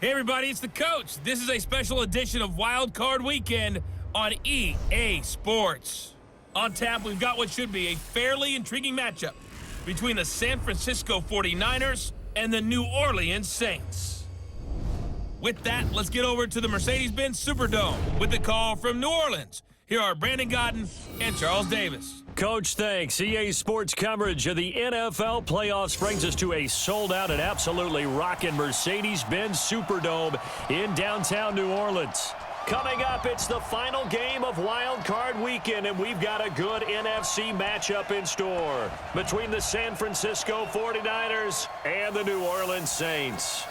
Hey everybody, it's the coach. This is a special edition of Wild Card Weekend on EA Sports. On tap, we've got what should be a fairly intriguing matchup between the San Francisco 49ers and the New Orleans Saints. With that, let's get over to the Mercedes-Benz Superdome with the call from New Orleans. Here are Brandon Godden and Charles Davis. Coach, thanks. EA Sports coverage of the NFL playoffs brings us to a sold-out and absolutely rocking Mercedes-Benz Superdome in downtown New Orleans. Coming up, it's the final game of Wild Card Weekend, and we've got a good NFC matchup in store between the San Francisco 49ers and the New Orleans Saints.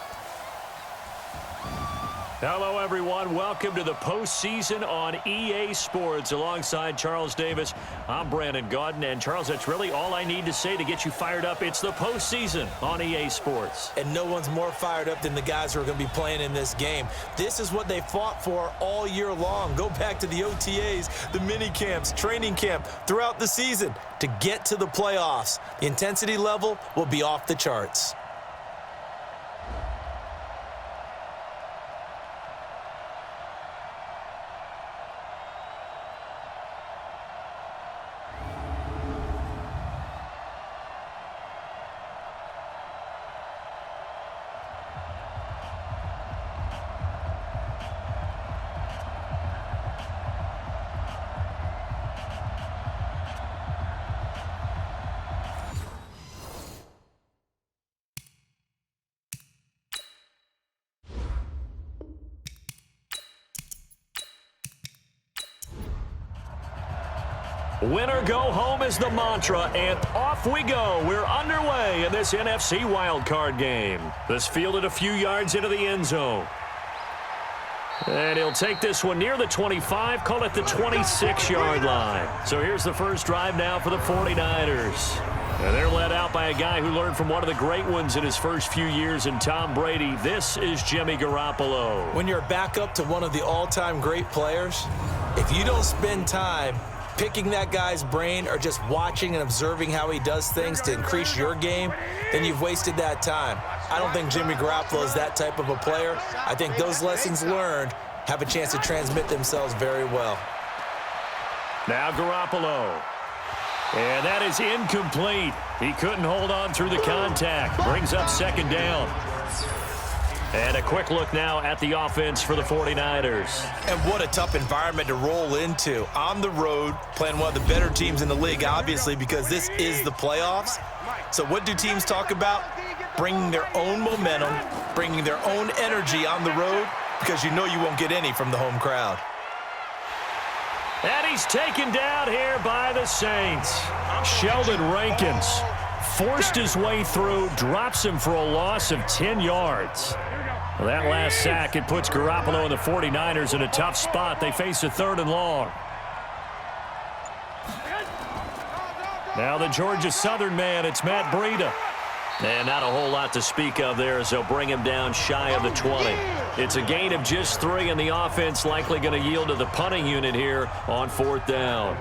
Hello, everyone. Welcome to the postseason on EA Sports. Alongside Charles Davis, I'm Brandon Godden. And, Charles, that's really all I need to say to get you fired up. It's the postseason on EA Sports. And no one's more fired up than the guys who are going to be playing in this game. This is what they fought for all year long. Go back to the OTAs, the mini camps, training camp, throughout the season to get to the playoffs. The intensity level will be off the charts. Winner go home is the mantra, and off we go. We're underway in this NFC wildcard game. This fielded a few yards into the end zone. And he'll take this one near the 25, call it the 26-yard line. So here's the first drive now for the 49ers. And they're led out by a guy who learned from one of the great ones in his first few years in Tom Brady. This is Jimmy Garoppolo. When you're back up to one of the all-time great players, if you don't spend time picking that guy's brain or just watching and observing how he does things to increase your game, then you've wasted that time. I don't think Jimmy Garoppolo is that type of a player. I think those lessons learned have a chance to transmit themselves very well. Now Garoppolo. And that is incomplete. He couldn't hold on through the contact. Brings up second down. And a quick look now at the offense for the 49ers. And what a tough environment to roll into. On the road, playing one of the better teams in the league, obviously, because this is the playoffs. So what do teams talk about? Bringing their own momentum, bringing their own energy on the road, because you know you won't get any from the home crowd. And he's taken down here by the Saints. Sheldon Rankins forced his way through, drops him for a loss of 10 yards. Well, that last sack, it puts Garoppolo and the 49ers in a tough spot. They face a 3rd and long. Now the Georgia Southern man, it's Matt Breida. And not a whole lot to speak of there as they'll bring him down shy of the 20. It's a gain of just 3, and the offense likely going to yield to the punting unit here on 4th down.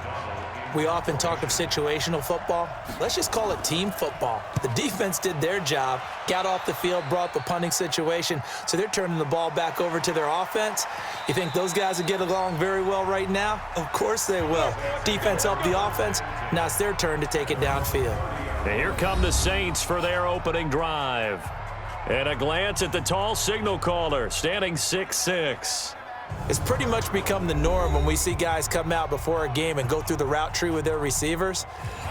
We often talk of situational football. Let's just call it team football. The defense did their job, got off the field, brought the punting situation, so they're turning the ball back over to their offense. You think those guys will get along very well right now? Of course they will. Defense helped the offense. Now it's their turn to take it downfield. And here come the Saints for their opening drive. And a glance at the tall signal caller, standing 6'6". It's pretty much become the norm when we see guys come out before a game and go through the route tree with their receivers.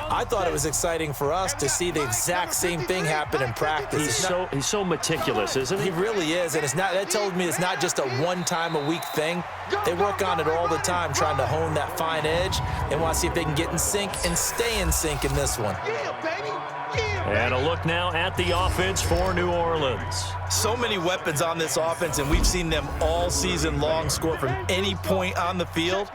I thought it was exciting for us to see the exact same thing happen in practice. He's so meticulous, isn't he? He really is, and that tells me it's not just a one-time-a-week thing. They work on it all the time, trying to hone that fine edge. They want to see if they can get in sync and stay in sync in this one. And a look now at the offense for New Orleans. So many weapons on this offense, and we've seen them all season long score from any point on the field.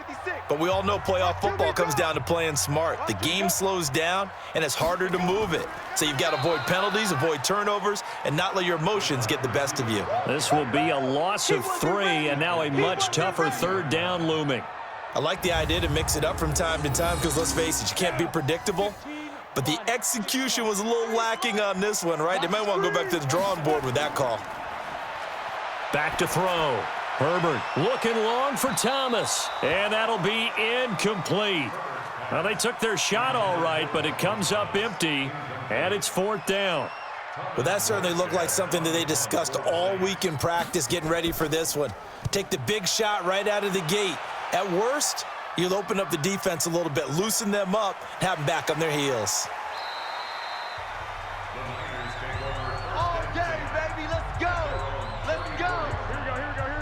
But we all know playoff football comes down to playing smart. The game slows down, and it's harder to move it. So you've got to avoid penalties, avoid turnovers, and not let your emotions get the best of you. This will be a loss of 3, and now a much tougher 3rd down looming. I like the idea to mix it up from time to time because, let's face it, you can't be predictable. But the execution was a little lacking on this one, right? They might want to go back to the drawing board with that call. Back to throw. Herbert looking long for Thomas. And that'll be incomplete. Well, they took their shot all right, but it comes up empty, and it's 4th down. Well, that certainly looked like something that they discussed all week in practice getting ready for this one. Take the big shot right out of the gate. At worst, you'll open up the defense a little bit, loosen them up, have them back on their heels.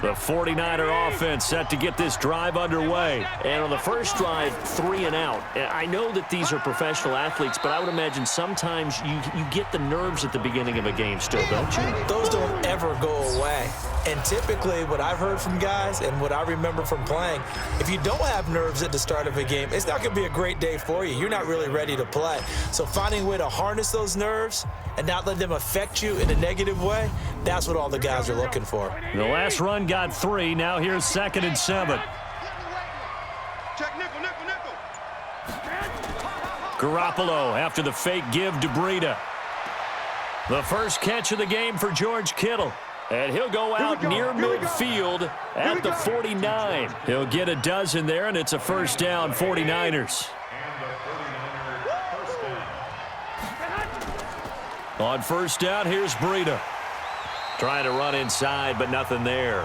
The 49er offense set to get this drive underway. And on the first drive, 3 and out. I know that these are professional athletes, but I would imagine sometimes you get the nerves at the beginning of a game still, don't you? Those don't ever go away. And typically what I've heard from guys and what I remember from playing, if you don't have nerves at the start of a game, it's not going to be a great day for you. You're not really ready to play. So finding a way to harness those nerves and not let them affect you in a negative way, that's what all the guys are looking for. The last run got 3. Now here's 2nd and 7. Check nickel, nickel, nickel. Garoppolo after the fake give to Breida. The first catch of the game for George Kittle. And he'll go out near midfield at the 49. He'll get a dozen there, and it's a first down, 49ers. On first down, here's Breida. Trying to run inside, but nothing there.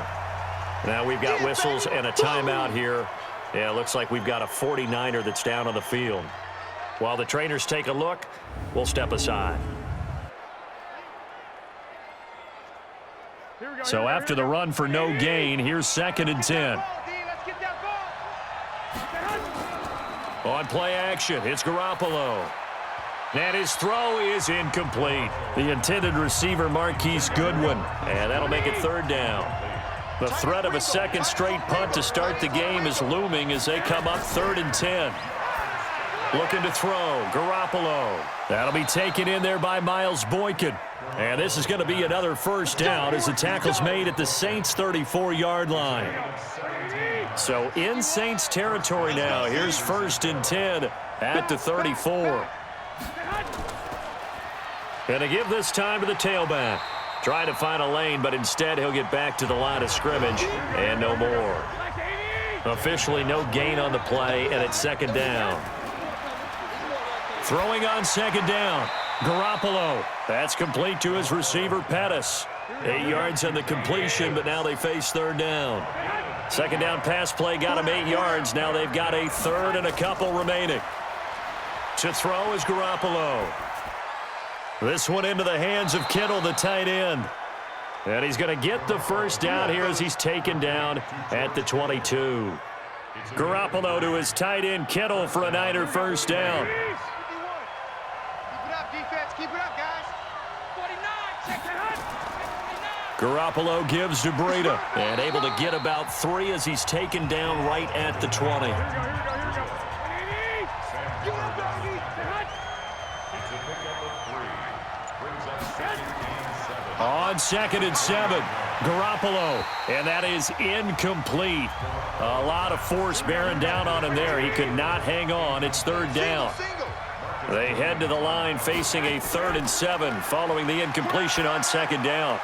Now we've got whistles and a timeout here. Yeah, it looks like we've got a 49er that's down on the field. While the trainers take a look, we'll step aside. So after the run for no gain, here's 2nd and 10. On play action, it's Garoppolo. And his throw is incomplete. The intended receiver, Marquise Goodwin. And that'll make it 3rd down. The threat of a second straight punt to start the game is looming as they come up 3rd and 10. Looking to throw, Garoppolo. That'll be taken in there by Miles Boykin. And this is going to be another first down as the tackle's made at the Saints' 34-yard line. So in Saints territory now, here's 1st and 10 at the 34. And to give this time to the tailback. Trying to find a lane, but instead he'll get back to the line of scrimmage and no more. Officially no gain on the play, and it's 2nd down. Throwing on 2nd down. Garoppolo. That's complete to his receiver, Pettis. 8 yards on the completion, but now they face 3rd down. 2nd down pass play got him 8 yards. Now they've got a 3rd and a couple remaining. To throw is Garoppolo. This one into the hands of Kittle, the tight end. And he's going to get the first down here as he's taken down at the 22. Garoppolo to his tight end, Kittle, for a Niner first down. Keep it up, defense. Keep it up, guys. 49, check it out. Garoppolo gives to Breida. And able to get about 3 as he's taken down right at the 20. On 2nd and 7, Garoppolo, and that is incomplete. A lot of force bearing down on him there. He could not hang on. It's 3rd down. They head to the line facing a 3rd and 7 following the incompletion on 2nd down.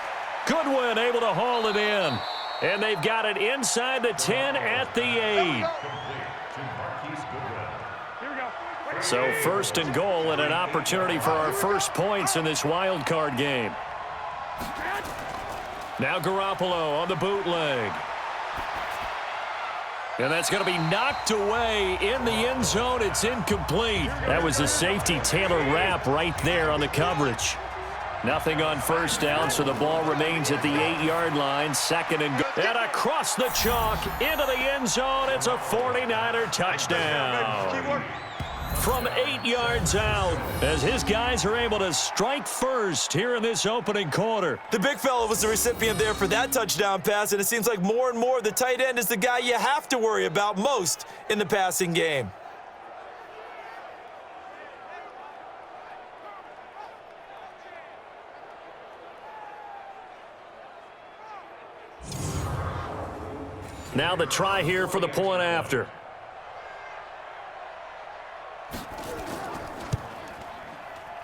Goodwin able to haul it in, and they've got it inside the 10 at the 8. So 1st and goal and an opportunity for our first points in this wild card game. Now Garoppolo on the bootleg. And that's going to be knocked away in the end zone. It's incomplete. That was the safety Taylor Rapp right there on the coverage. Nothing on first down, so the ball remains at the 8-yard line. 2nd and goal. And across the chalk into the end zone. It's a 49er touchdown. From 8 yards out as his guys are able to strike first here in this opening quarter. The big fella was the recipient there for that touchdown pass, and it seems like more and more the tight end is the guy you have to worry about most in the passing game. Now the try here for the point after.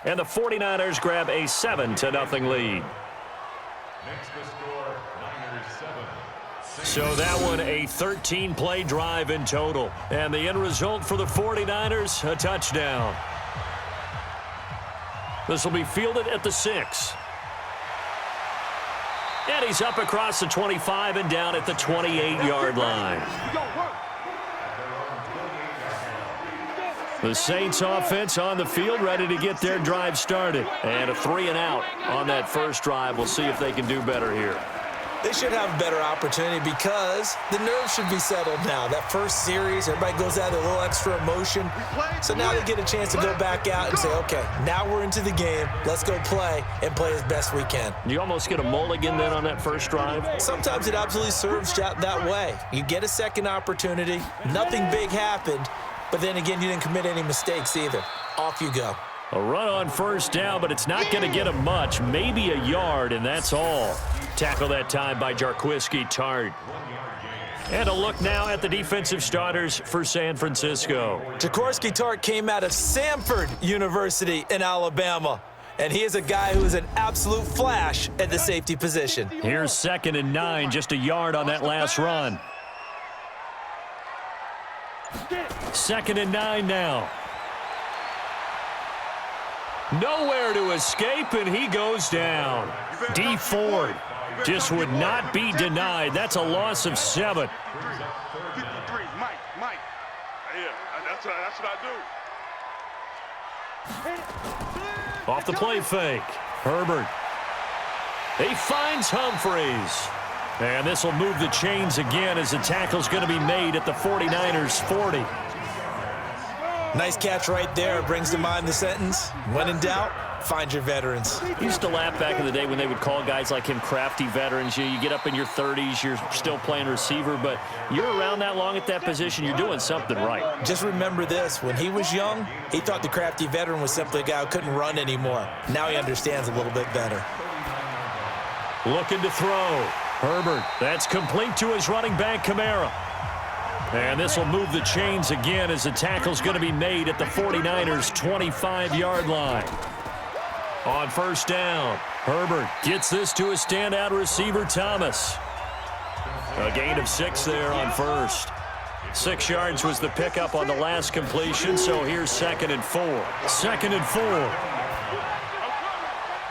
And the 49ers grab a 7-0 lead. Next to score, Niners So that one a 13-play drive in total. And the end result for the 49ers, a touchdown. This will be fielded at the 6. And he's up across the 25 and down at the 28-yard line. The Saints offense on the field, ready to get their drive started. And a 3-and-out on that first drive. We'll see if they can do better here. They should have a better opportunity because the nerves should be settled now. That first series, everybody goes out with a little extra emotion. So now they get a chance to go back out and say, okay, now we're into the game. Let's go play and play as best we can. You almost get a mulligan then on that first drive? Sometimes it absolutely serves that way. You get a second opportunity. Nothing big happened. But then again, you didn't commit any mistakes either. Off you go. A run on first down, but it's not going to get him much. Maybe a yard, and that's all. Tackle that time by Jarquiski Tart. And a look now at the defensive starters for San Francisco. Jarquiski Tart came out of Samford University in Alabama. And he is a guy who is an absolute flash at the safety position. Here's 2nd and 9, just a yard on that last run. 2nd and 9 now. Nowhere to escape, and he goes down. D. Ford just would not be denied. That's a loss of 7. 53, Mike. Yeah, that's what I do. Off the play fake. Herbert. He finds Humphreys. And this will move the chains again as the tackle's going to be made at the 49ers 40. Nice catch right there. Brings to mind the sentence, when in doubt, find your veterans. I used to laugh back in the day when they would call guys like him crafty veterans. You get up in your 30s, you're still playing receiver, but you're around that long at that position, you're doing something right. Just remember this. When he was young, he thought the crafty veteran was simply a guy who couldn't run anymore. Now he understands a little bit better. Looking to throw. Herbert, that's complete to his running back, Kamara. And this will move the chains again as the tackle's going to be made at the 49ers' 25-yard line. On first down, Herbert gets this to a standout receiver, Thomas. A gain of 6 there on first. 6 yards was the pickup on the last completion, so here's 2nd and 4. 2nd and 4.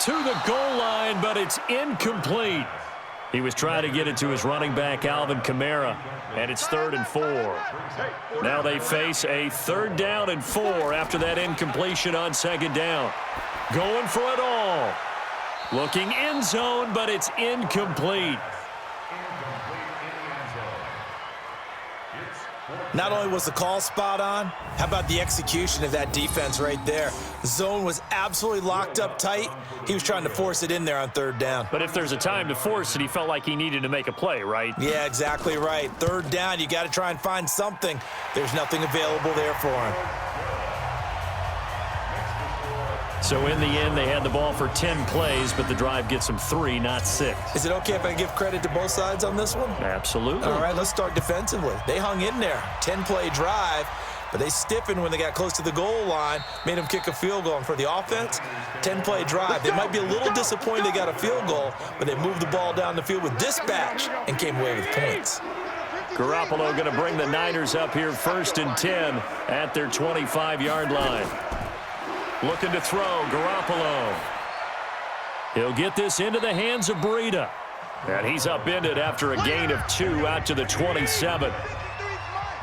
To the goal line, but it's incomplete. He was trying to get it to his running back, Alvin Kamara, and it's 3rd and 4. Now they face a 3rd down and 4 after that incompletion on 2nd down. Going for it all. Looking end zone, but it's incomplete. Not only was the call spot on, how about the execution of that defense right there? The zone was absolutely locked up tight. He was trying to force it in there on 3rd down. But if there's a time to force it, he felt like he needed to make a play, right? Yeah, exactly right. 3rd down, you got to try and find something. There's nothing available there for him. So in the end, they had the ball for 10 plays, but the drive gets them 3, not 6. Is it okay if I give credit to both sides on this one? Absolutely. All right, let's start defensively. They hung in there. 10-play drive, but they stiffened when they got close to the goal line, made them kick a field goal. And for the offense, 10-play drive. They might be a little disappointed they got a field goal, but they moved the ball down the field with dispatch and came away with points. Garoppolo going to bring the Niners up here 1st and 10 at their 25-yard line. Looking to throw, Garoppolo. He'll get this into the hands of Breida. And he's upended after a gain of 2 out to the 27.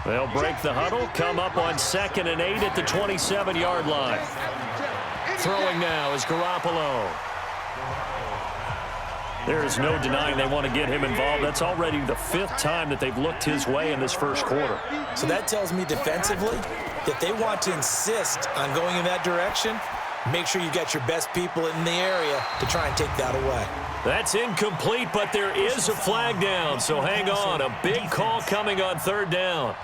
They'll break the huddle, come up on 2nd and 8 at the 27-yard line. Throwing now is Garoppolo. There is no denying they want to get him involved. That's already the 5th time that they've looked his way in this first quarter. So that tells me defensively that they want to insist on going in that direction. Make sure you got your best people in the area to try and take that away. That's incomplete, but there is a flag down, so hang on. A big call coming on 3rd down.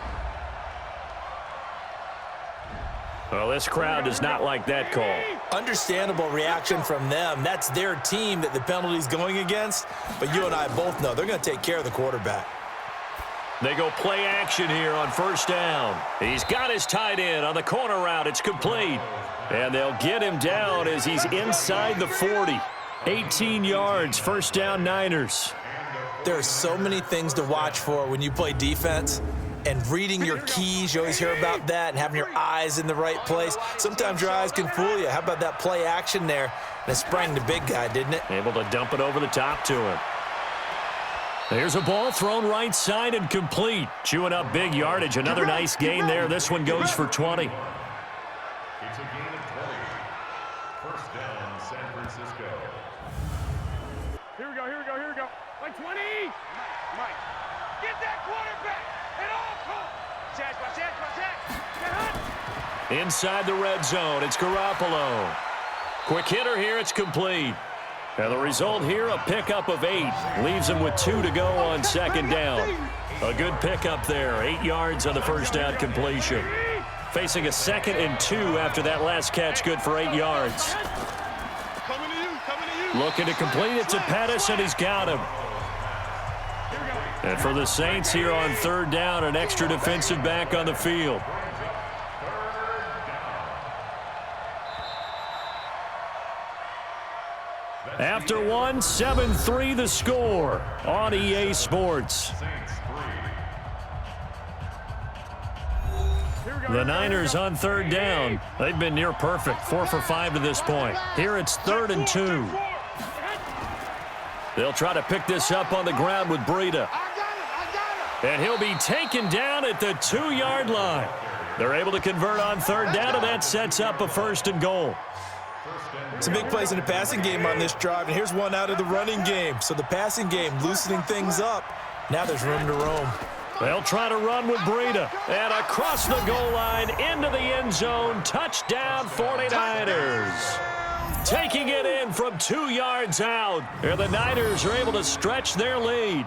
Well, this crowd does not like that call. Understandable reaction from them. That's their team that the penalty's going against. But you and I both know they're going to take care of the quarterback. They go play action here on 1st down. He's got his tight end on the corner route. It's complete. And they'll get him down as he's inside the 40. 18 yards, 1st down Niners. There are so many things to watch for when you play defense. And reading your keys, you always hear about that, and having your eyes in the right place. Sometimes your eyes can fool you. How about that play action there? And it sprang the big guy, didn't it? Able to dump it over the top to him. Here's a ball thrown right side and complete. Chewing up big yardage. Another nice gain there. This one goes for 20. It's a gain of 20. First down, San Francisco. Here we go. Like 20. Mike, get that quarterback. And all call. Inside the red zone, it's Garoppolo. Quick hitter here, it's complete. Now the result here, a pickup of 8. Leaves him with 2 to go on second down. A good pickup there, 8 yards on the first down completion. Facing a 2nd and 2 after that last catch, good for 8 yards. Looking to complete it to Pettis, and he's got him. And for the Saints here on third down, an extra defensive back on the field. After one, 7-3 the score on EA Sports. The Niners on third down. They've been near perfect, 4 for 5 to this point. Here it's 3rd and 2. They'll try to pick this up on the ground with Breida. And he'll be taken down at the 2-yard line. They're able to convert on third down, and that sets up a 1st and goal. Some big plays in the passing game on this drive, and here's one out of the running game. So the passing game loosening things up. Now there's room to roam. They'll try to run with Breida. And across the goal line into the end zone. Touchdown 49ers. Taking it in from 2 yards out. And the Niners are able to stretch their lead.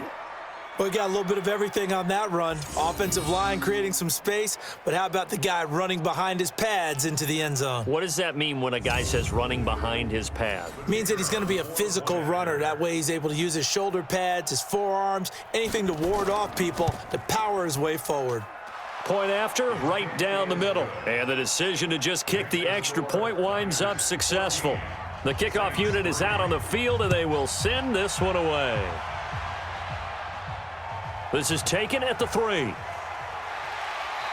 Well, we got a little bit of everything on that run. Offensive line creating some space, but how about the guy running behind his pads into the end zone? What does that mean when a guy says running behind his pad? Means that he's going to be a physical runner. That way he's able to use his shoulder pads, his forearms, anything to ward off people to power his way forward. Point after, right down the middle. And the decision to just kick the extra point winds up successful. The kickoff unit is out on the field, and they will send this one away. This is taken at the 3.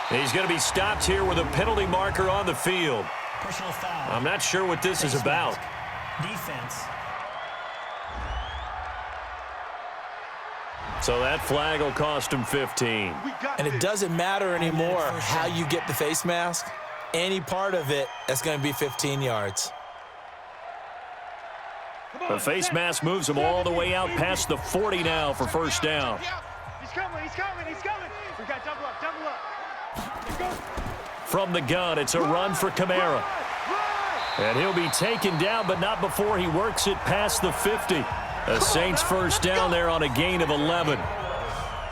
He's going to be stopped here with a penalty marker on the field. Personal foul. I'm not sure what this is about. Defense. So that flag will cost him 15. And it doesn't matter anymore how you get the face mask. Any part of it, that's going to be 15 yards. The face mask moves him all the way out past the 40 now for first down. He's coming. We got double up. From the gun, it's a run for Kamara. And he'll be taken down, but not before he works it past the 50. The Saints first down there on a gain of 11.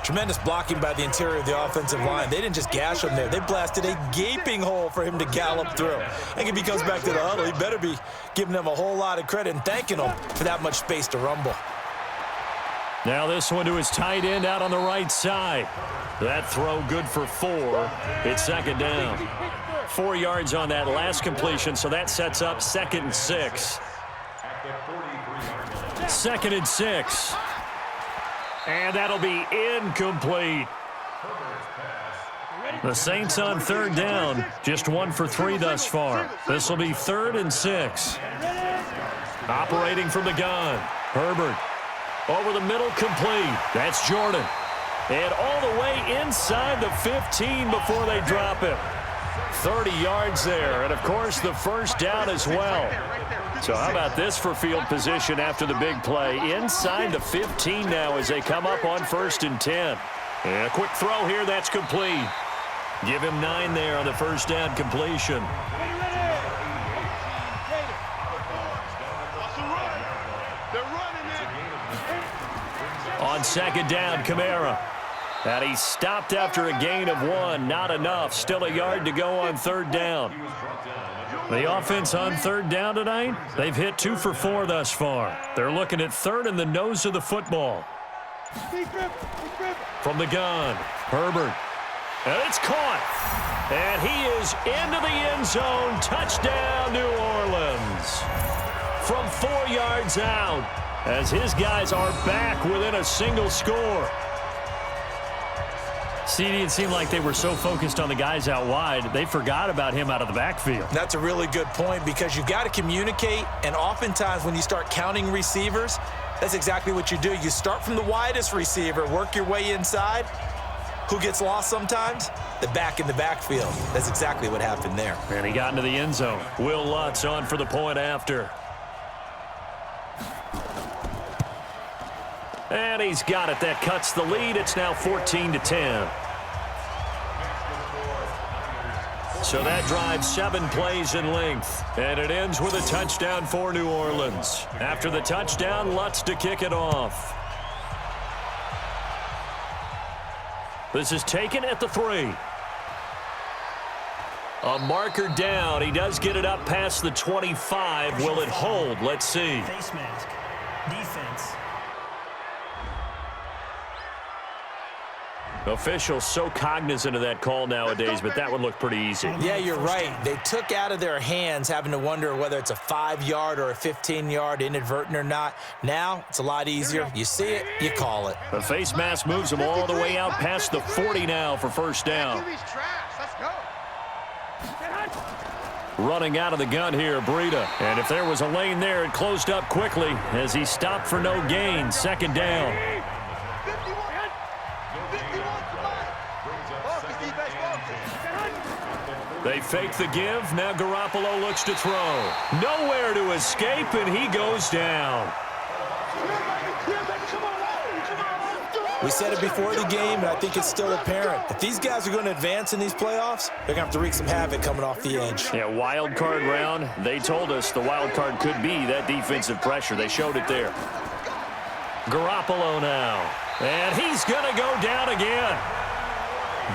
Tremendous blocking by the interior of the offensive line. They didn't just gash him there. They blasted a gaping hole for him to gallop through. I think if he comes back to the huddle, he better be giving them a whole lot of credit and thanking them for that much space to rumble. Now this one to his tight end out on the right side. That throw good for 4. It's second down. 4 yards on that last completion, so that sets up 2nd and 6. 2nd and 6. And that'll be incomplete. The Saints on third down, just 1 for 3 thus far. This will be 3rd and 6. Operating from the gun, Herbert. Over the middle, complete. That's Jordan. And all the way inside the 15 before they drop him. 30 yards there, and of course the first down as well. So how about this for field position after the big play? Inside the 15 now as they come up on 1st and 10. And a quick throw here, that's complete. Give him 9 there on the first down completion. On second down, Kamara. And he stopped after a gain of 1. Not enough. Still a yard to go on third down. The offense on third down tonight, they've hit 2 for 4 thus far. They're looking at 3rd in the nose of the football. From the gun, Herbert. And it's caught. And he is into the end zone. Touchdown, New Orleans. From 4 yards out. as his guys are back within a single score. CD, it seemed like they were so focused on the guys out wide, they forgot about him out of the backfield. That's a really good point because you got to communicate, and oftentimes when you start counting receivers, that's exactly what you do. You start from the widest receiver, work your way inside. Who gets lost sometimes? The back in the backfield. That's exactly what happened there. And he got into the end zone. Will Lutz on for the point after. And he's got it. That cuts the lead. It's now 14-10. So that drives 7 plays in length. And it ends with a touchdown for New Orleans. After the touchdown, Lutz to kick it off. This is taken at the 3. A marker down. He does get it up past the 25. Will it hold? Let's see. Face mask. Defense. Officials so cognizant of that call nowadays, but that would look pretty easy. Yeah, you're right. They took out of their hands having to wonder whether it's a 5-yard or a 15-yard, inadvertent or not. Now, it's a lot easier. You see it, you call it. The face mask moves them all the way out past the 40 now for first down. Running out of the gun here, Breida. And if there was a lane there, it closed up quickly as he stopped for no gain. Second down. They fake the give. Now Garoppolo looks to throw. Nowhere to escape, and he goes down. We said it before the game, and I think it's still apparent. If these guys are going to advance in these playoffs, they're going to have to wreak some havoc coming off the edge. Yeah, wild card round. They told us the wild card could be that defensive pressure. They showed it there. Garoppolo now. And he's going to go down again.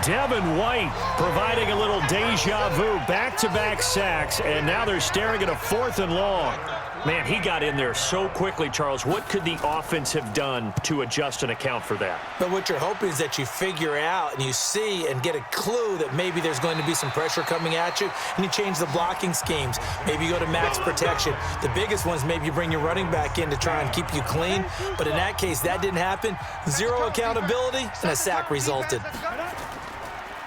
Devin White providing a little deja vu, back-to-back sacks, and now they're staring at a 4th and long. Man, he got in there so quickly, Charles. What could the offense have done to adjust and account for that? But what you're hoping is that you figure out and you see and get a clue that maybe there's going to be some pressure coming at you, and you change the blocking schemes. Maybe you go to max protection. The biggest one is maybe you bring your running back in to try and keep you clean. But in that case, that didn't happen. 0 accountability, and a sack resulted.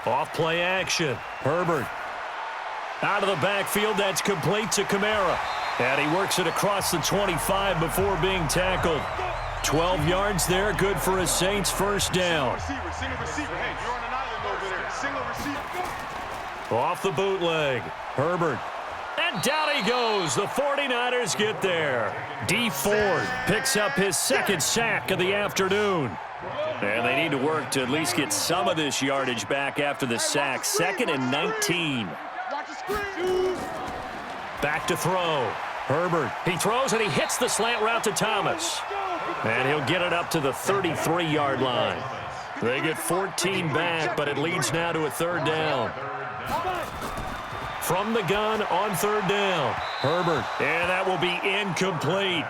Off play action. Herbert. Out of the backfield, that's complete to Kamara. And he works it across the 25 before being tackled. 12 yards there, good for a Saints first down. Off the bootleg. Herbert. And down he goes. The 49ers get there. D Ford picks up his 2nd sack of the afternoon. And they need to work to at least get some of this yardage back after the sack. 2nd and 19. Back to throw. Herbert. He throws and he hits the slant route to Thomas. And he'll get it up to the 33-yard line. They get 14 back, but it leads now to a 3rd down. From the gun on 3rd down. Herbert. And that will be incomplete.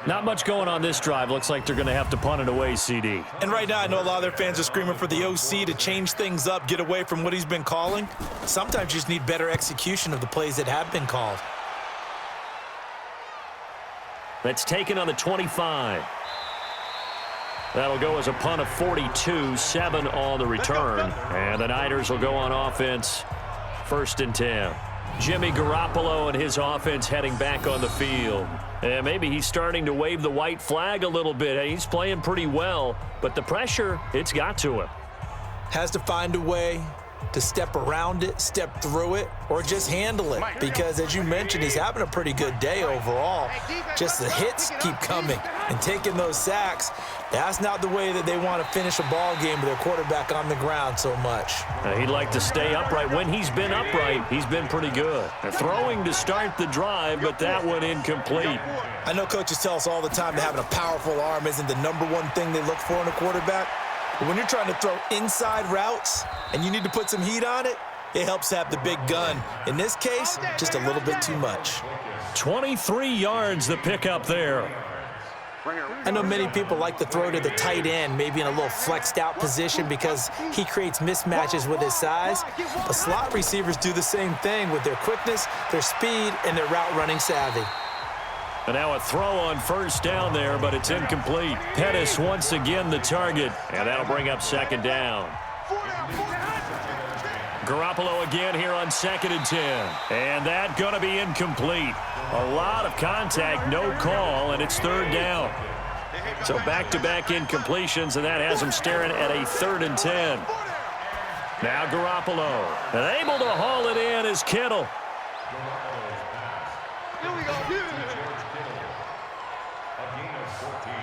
Not much going on this drive. Looks like they're going to have to punt it away, CD. And right now, I know a lot of their fans are screaming for the OC to change things up, get away from what he's been calling. Sometimes you just need better execution of the plays that have been called. That's taken on the 25. That'll go as a punt of 42, 7 on the return. And the Niners will go on offense, 1st and 10. Jimmy Garoppolo and his offense heading back on the field. And maybe he's starting to wave the white flag a little bit. He's playing pretty well, but the pressure, it's got to him. Has to find a way to step around it, step through it, or just handle it. Because, as you mentioned, he's having a pretty good day overall. Just the hits keep coming and taking those sacks. That's not the way that they want to finish a ball game with their quarterback on the ground so much. He'd like to stay upright. When he's been upright, he's been pretty good. Throwing to start the drive, but that one incomplete. I know coaches tell us all the time that having a powerful arm isn't the #1 thing they look for in a quarterback. But when you're trying to throw inside routes and you need to put some heat on it, it helps to have the big gun. In this case, just a little bit too much. 23 yards the pickup there. I know many people like to throw to the tight end, maybe in a little flexed out position because he creates mismatches with his size. The slot receivers do the same thing with their quickness, their speed, and their route running savvy. And now a throw on first down there, but it's incomplete. Pettis once again the target, and that'll bring up second down. Garoppolo again here on 2nd and 10. And that going to be incomplete. A lot of contact, no call, and it's 3rd down. So back-to-back incompletions, and that has him staring at a 3rd and 10. Now Garoppolo, and able to haul it in is Kittle.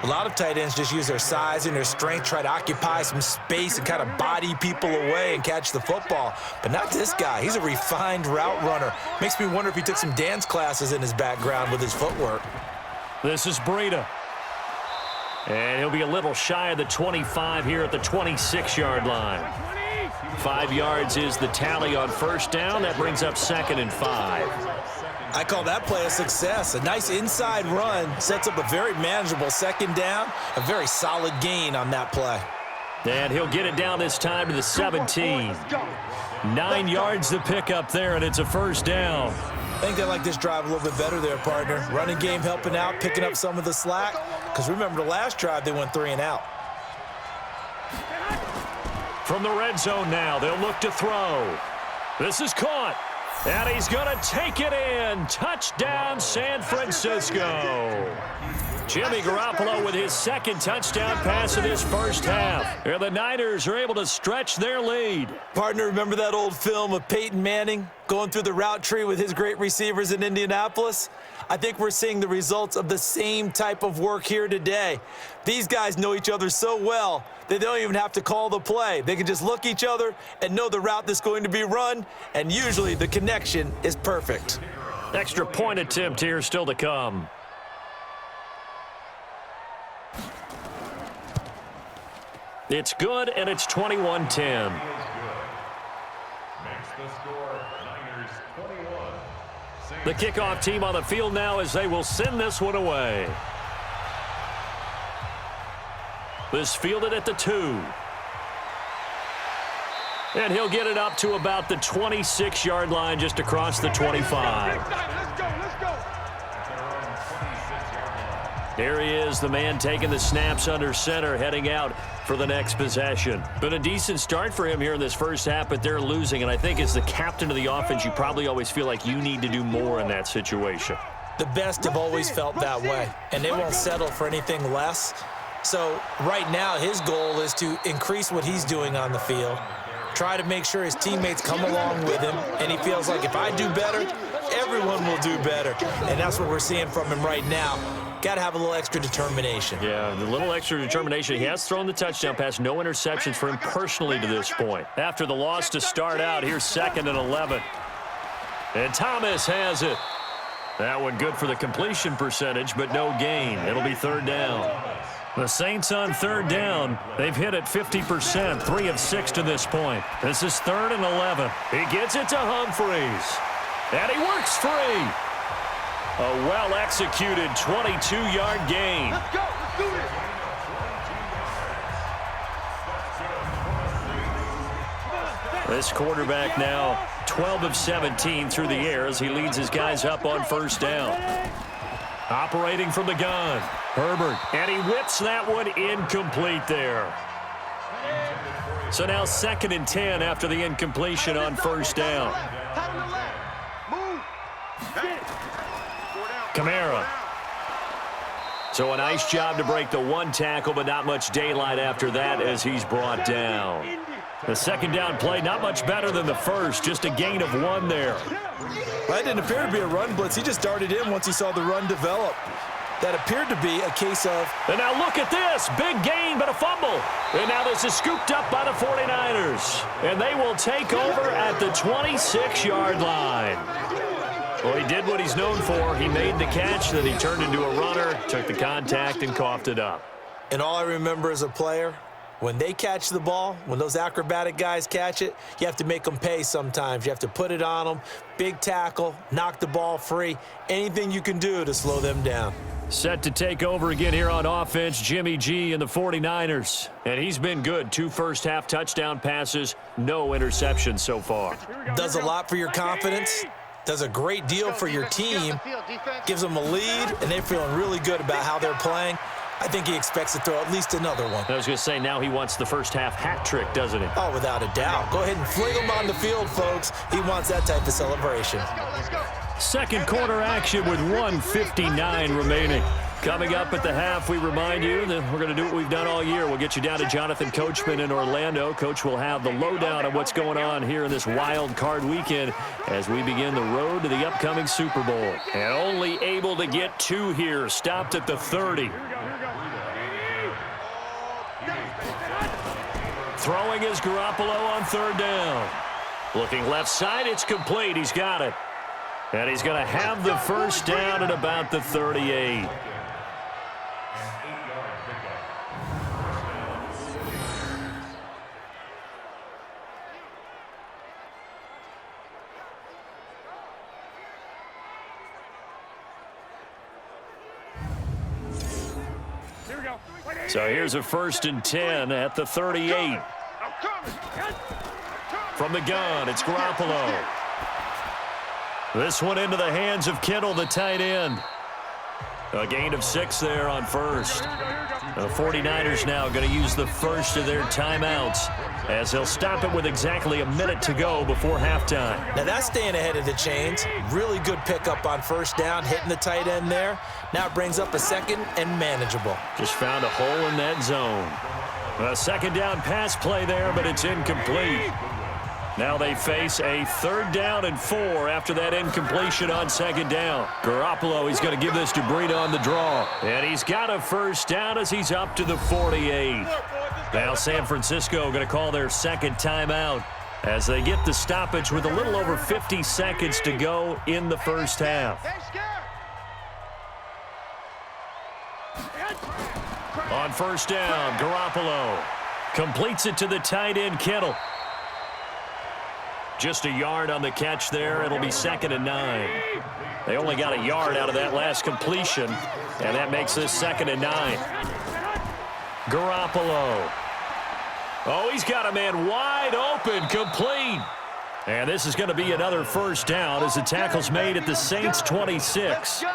A lot of tight ends just use their size and their strength, try to occupy some space and kind of body people away and catch the football. But not this guy. He's a refined route runner. Makes me wonder if he took some dance classes in his background with his footwork. This is Breida. And he'll be a little shy of the 25 here at the 26-yard line. 5 yards is the tally on first down. That brings up 2nd and 5. I call that play a success. A nice inside run sets up a very manageable 2nd down. A very solid gain on that play. And he'll get it down this time to the 17. 9 yards to pick up there, and it's a first down. I think they like this drive a little bit better there, partner. Running game helping out, picking up some of the slack. Because remember, the last drive they went 3 and out. From the red zone now, they'll look to throw. This is caught. And he's going to take it in. Touchdown, San Francisco. Jimmy Garoppolo with his 2nd touchdown pass in his first half. And the Niners are able to stretch their lead. Partner, remember that old film of Peyton Manning going through the route tree with his great receivers in Indianapolis? I think we're seeing the results of the same type of work here today. These guys know each other so well that they don't even have to call the play. They can just look each other and know the route that's going to be run, and usually the connection is perfect. Extra point attempt here still to come. It's good, and it's 21-10. The kickoff team on the field now as they will send this one away. This fielded at the 2. And he'll get it up to about the 26-yard line just across the 25. Here he is, the man taking the snaps under center, heading out for the next possession. Been a decent start for him here in this first half, but they're losing. And I think as the captain of the offense, you probably always feel like you need to do more in that situation. The best have always felt that way, and they won't settle for anything less. So right now, his goal is to increase what he's doing on the field, try to make sure his teammates come along with him, and he feels like if I do better, everyone will do better. And that's what we're seeing from him right now. Got to have a little extra determination. Yeah, a little extra determination. He has thrown the touchdown pass. No interceptions for him personally to this point. After the loss to start out, here's 2nd and 11. And Thomas has it. That one good for the completion percentage, but no gain. It'll be 3rd down. The Saints on 3rd down. They've hit it 50%, 3 of 6 to this point. This is 3rd and 11. He gets it to Humphries. And he works free. A well-executed 22-yard gain. Let's go. Let's do this. This quarterback now 12 of 17 through the air as he leads his guys up on first down. Operating from the gun, Herbert, and he whips that one incomplete there. So now 2nd and 10 after the incompletion on first down. Kamara. So a nice job to break the 1 tackle, but not much daylight after that as he's brought down. The 2nd down play, not much better than the first, just a gain of 1 there. That didn't appear to be a run blitz. He just darted in once he saw the run develop. That appeared to be a case of... And now look at this. Big gain, but a fumble. And now this is scooped up by the 49ers. And they will take over at the 26-yard line. Well, he did what he's known for. He made the catch, then he turned into a runner, took the contact, and coughed it up. And all I remember as a player, when they catch the ball, when those acrobatic guys catch it, you have to make them pay sometimes. You have to put it on them, big tackle, knock the ball free, anything you can do to slow them down. Set to take over again here on offense, Jimmy G and the 49ers. And he's been good. 2 first-half touchdown passes, no interceptions so far. Does a lot for your confidence. Does a great deal for your team. Gives them a lead, and they're feeling really good about how they're playing. I think he expects to throw at least another one. I was going to say, now he wants the first-half hat trick, doesn't he? Oh, without a doubt. Go ahead and fling him on the field, folks. He wants that type of celebration. Second quarter action with 1:59 remaining. Coming up at the half, we remind you that we're going to do what we've done all year. We'll get you down to Jonathan Coachman in Orlando. Coach will have the lowdown on what's going on here in this wild card weekend as we begin the road to the upcoming Super Bowl. And only able to get 2 here. Stopped at the 30. Throwing is Garoppolo on 3rd down. Looking left side, it's complete. He's got it. And he's going to have the first down at about the 38. So here's a 1st and 10 at the 38. From the gun, it's Garoppolo. This one into the hands of Kittle, the tight end. A gain of 6 there on 1st. The 49ers now going to use the first of their timeouts as they'll stop it with exactly a minute to go before halftime. Now that's staying ahead of the chains. Really good pickup on 1st down, hitting the tight end there. Now it brings up a 2nd and manageable. Just found a hole in that zone. A 2nd down pass play there, but it's incomplete. Now they face a 3rd down and 4 after that incompletion on 2nd down. Garoppolo, he's going to give this to Breida on the draw. And he's got a first down as he's up to the 48. Now San Francisco going to call their 2nd timeout as they get the stoppage with a little over 50 seconds to go in the first half. On 1st down, Garoppolo completes it to the tight end, Kittle. Just a yard on the catch there. It'll be 2nd and 9. They only got a yard out of that last completion, and that makes this 2nd and 9. Garoppolo. Oh, he's got a man wide open, complete. And this is going to be another first down as the tackle's made at the Saints' 26.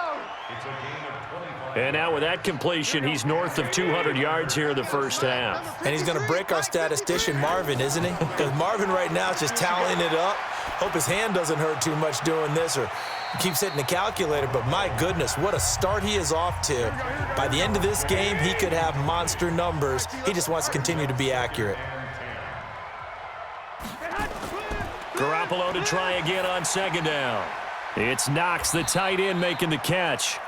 And now with that completion, he's north of 200 yards here in the first half. And he's going to break our statistician, Marvin, isn't he? Because Marvin right now is just tallying it up. Hope his hand doesn't hurt too much doing this or keeps hitting the calculator. But my goodness, what a start he is off to. By the end of this game, he could have monster numbers. He just wants to continue to be accurate. Garoppolo to try again on 2nd down. It's Knox, the tight end, making the catch.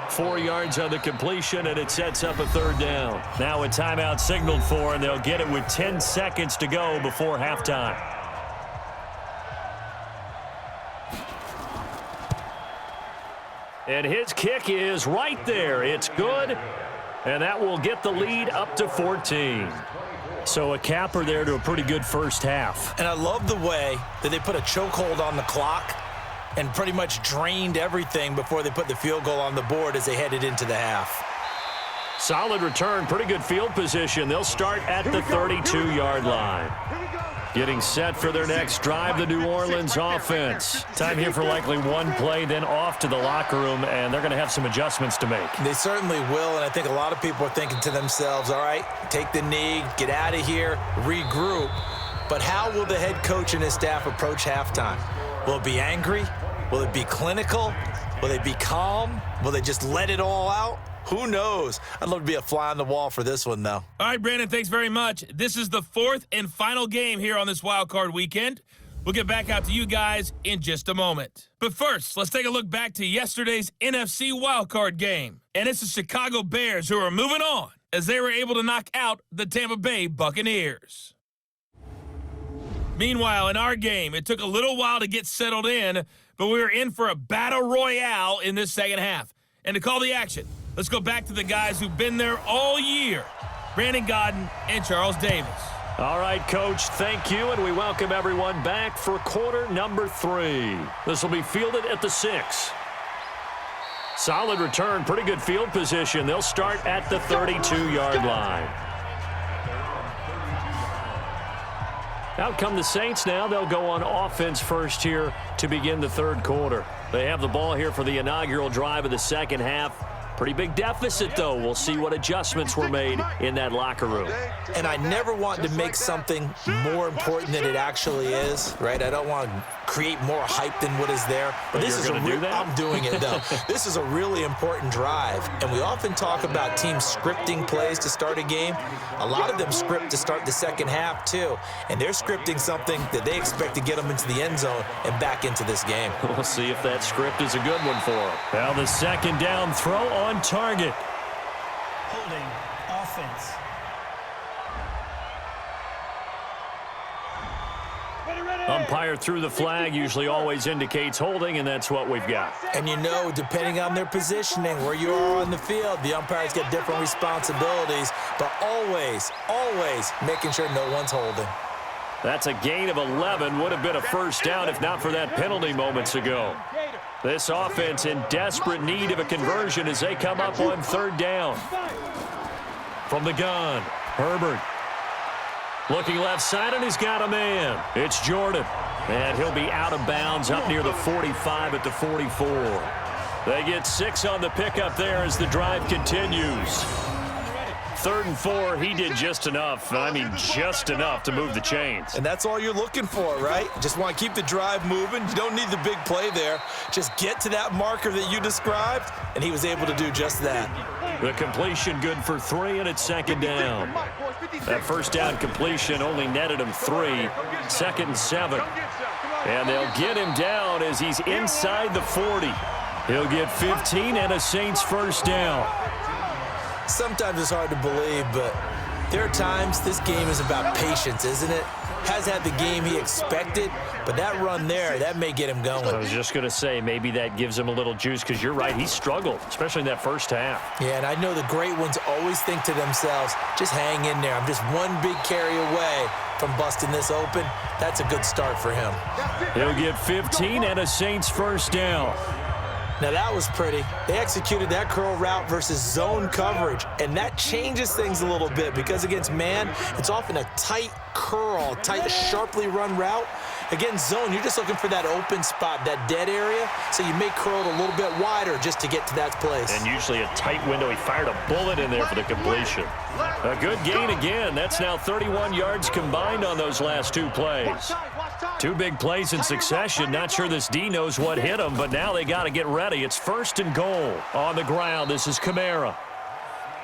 4 yards on the completion, and it sets up a 3rd down. Now a timeout signaled for, and they'll get it with 10 seconds to go before halftime. And his kick is right there. It's good, and that will get the lead up to 14. So a capper there to a pretty good first half. And I love the way that they put a chokehold on the clock and pretty much drained everything before they put the field goal on the board as they headed into the half. Solid return, pretty good field position. They'll start at the 32-yard line. Getting set for their next drive, the New Orleans offense. Time here for likely one play, then off to the locker room, and they're going to have some adjustments to make. They certainly will, and I think a lot of people are thinking to themselves, all right, take the knee, get out of here, regroup. But how will the head coach and his staff approach halftime? Will it be angry? Will it be clinical? Will they be calm? Will they just let it all out? Who knows? I'd love to be a fly on the wall for this one, though. All right, Brandon, thanks very much. This is the 4th and final game here on this wild card weekend. We'll get back out to you guys in just a moment. But first, let's take a look back to yesterday's NFC wild card game. And it's the Chicago Bears who are moving on as they were able to knock out the Tampa Bay Buccaneers. Meanwhile, in our game, it took a little while to get settled in, but we were in for a battle royale in this second half. And to call the action, let's go back to the guys who've been there all year, Brandon Godden and Charles Davis. All right, Coach, thank you, and we welcome everyone back for quarter number 3. This will be fielded at the 6. Solid return, pretty good field position. They'll start at the 32-yard line. Out come the Saints now. They'll go on offense first here to begin the third quarter. They have the ball here for the inaugural drive of the second half. Pretty big deficit, though. We'll see what adjustments were made in that locker room. And I never want to make something more important than it actually is, right? I don't want to create more hype than what is there. But this is I'm doing it, though. This is a really important drive. And we often talk about teams scripting plays to start a game. A lot of them script to start the second half, too. And they're scripting something that they expect to get them into the end zone and back into this game. We'll see if that script is a good one for them. Now the second down throw on target. Holding offense. Umpire threw the flag, usually always indicates holding, and that's what we've got. And you know, depending on their positioning, where you are on the field, the umpires get different responsibilities, but always, always making sure no one's holding. That's a gain of 11. Would have been a first down if not for that penalty moments ago. This offense in desperate need of a conversion as they come up on third down. From the gun, Herbert. Looking left side, and he's got a man. It's Jordan. And he'll be out of bounds up near the 45 at the 44. They get 6 on the pickup there as the drive continues. 3rd and 4, he did just enough. I mean, just enough to move the chains. And that's all you're looking for, right? Just want to keep the drive moving. You don't need the big play there. Just get to that marker that you described, and he was able to do just that. The completion good for 3, and it's second down. That first down completion only netted him 3. 2nd and 7. And they'll get him down as he's inside the 40. He'll get 15 and a Saints first down. Sometimes it's hard to believe, but there are times this game is about patience, isn't it? Has had the game he expected, but that run there, that may get him going. I was just going to say, maybe that gives him a little juice, because you're right, he struggled, especially in that first half. Yeah, and I know the great ones always think to themselves, just hang in there. I'm just one big carry away from busting this open. That's a good start for him. He'll get 15 and a Saints first down. Now that was pretty. They executed that curl route versus zone coverage, and that changes things a little bit because against man, it's often a tight curl, tight, sharply run route. Against zone, you're just looking for that open spot, that dead area, so you may curl it a little bit wider just to get to that place. And usually a tight window. He fired a bullet in there for the completion. A good gain again. That's now 31 yards combined on those last 2 plays. 2 big plays in succession. Not sure this D knows what hit him, but now they got to get ready. It's 1st and goal on the ground. This is Kamara.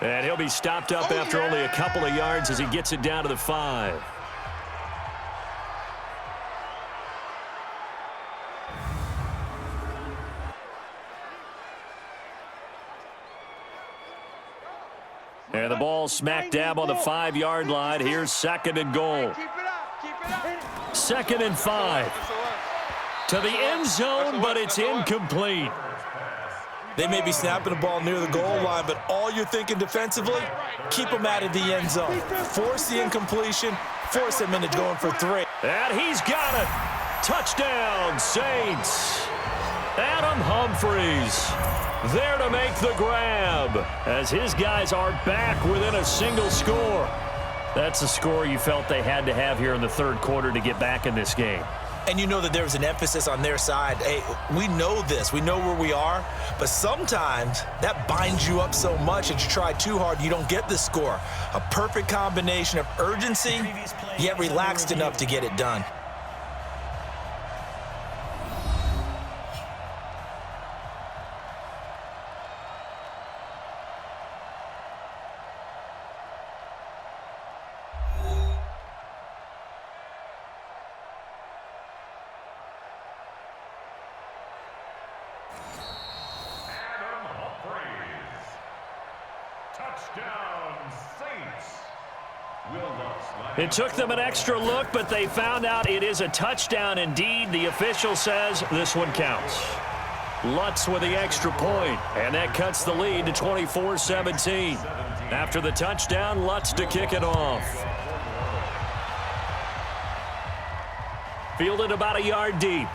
And he'll be stopped up after only a couple of yards as he gets it down to the 5. And the ball smack dab on the 5-yard line. Here's 2nd and goal. 2nd and 5. To the end zone, but it's incomplete. They may be snapping the ball near the goal line, but all you're thinking defensively, keep them out of the end zone. Force the incompletion, force them into going for 3. And he's got it. Touchdown, Saints. Adam Humphries there to make the grab as his guys are back within a single score. That's a score you felt they had to have here in the 3rd quarter to get back in this game. And you know that there was an emphasis on their side. Hey, we know this. We know where we are. But sometimes that binds you up so much that you try too hard, you don't get the score. A perfect combination of urgency, yet relaxed enough to get it done. It took them an extra look, but they found out it is a touchdown indeed. The official says this one counts. Lutz with the extra point, and that cuts the lead to 24-17. After the touchdown, Lutz to kick it off. Fielded about a yard deep.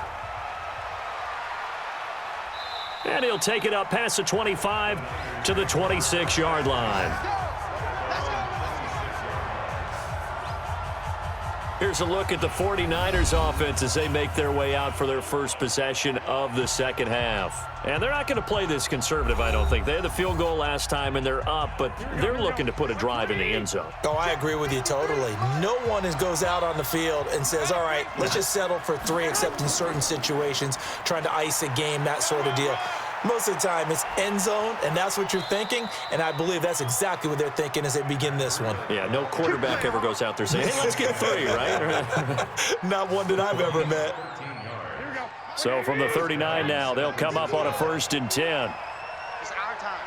And he'll take it up past the 25 to the 26-yard line. Here's a look at the 49ers offense as they make their way out for their first possession of the second half. And they're not going to play this conservative, I don't think. They had the field goal last time, and they're up, but they're looking to put a drive in the end zone. Oh, I agree with you totally. No one goes out on the field and says, all right, let's just settle for 3, except in certain situations, trying to ice a game, that sort of deal. Most of the time, it's end zone, and that's what you're thinking, and I believe that's exactly what they're thinking as they begin this one. Yeah, no quarterback ever goes out there saying, hey, let's get 3, right? Not one that I've ever met. So from the 39 now, they'll come up on a 1st and 10. It's our time.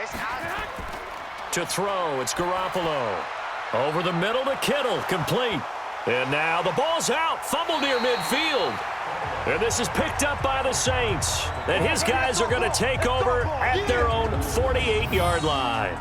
It's our time. To throw, it's Garoppolo. Over the middle to Kittle, complete. And now the ball's out, fumble near midfield. And this is picked up by the Saints. And his guys are going to take over at their own 48-yard line.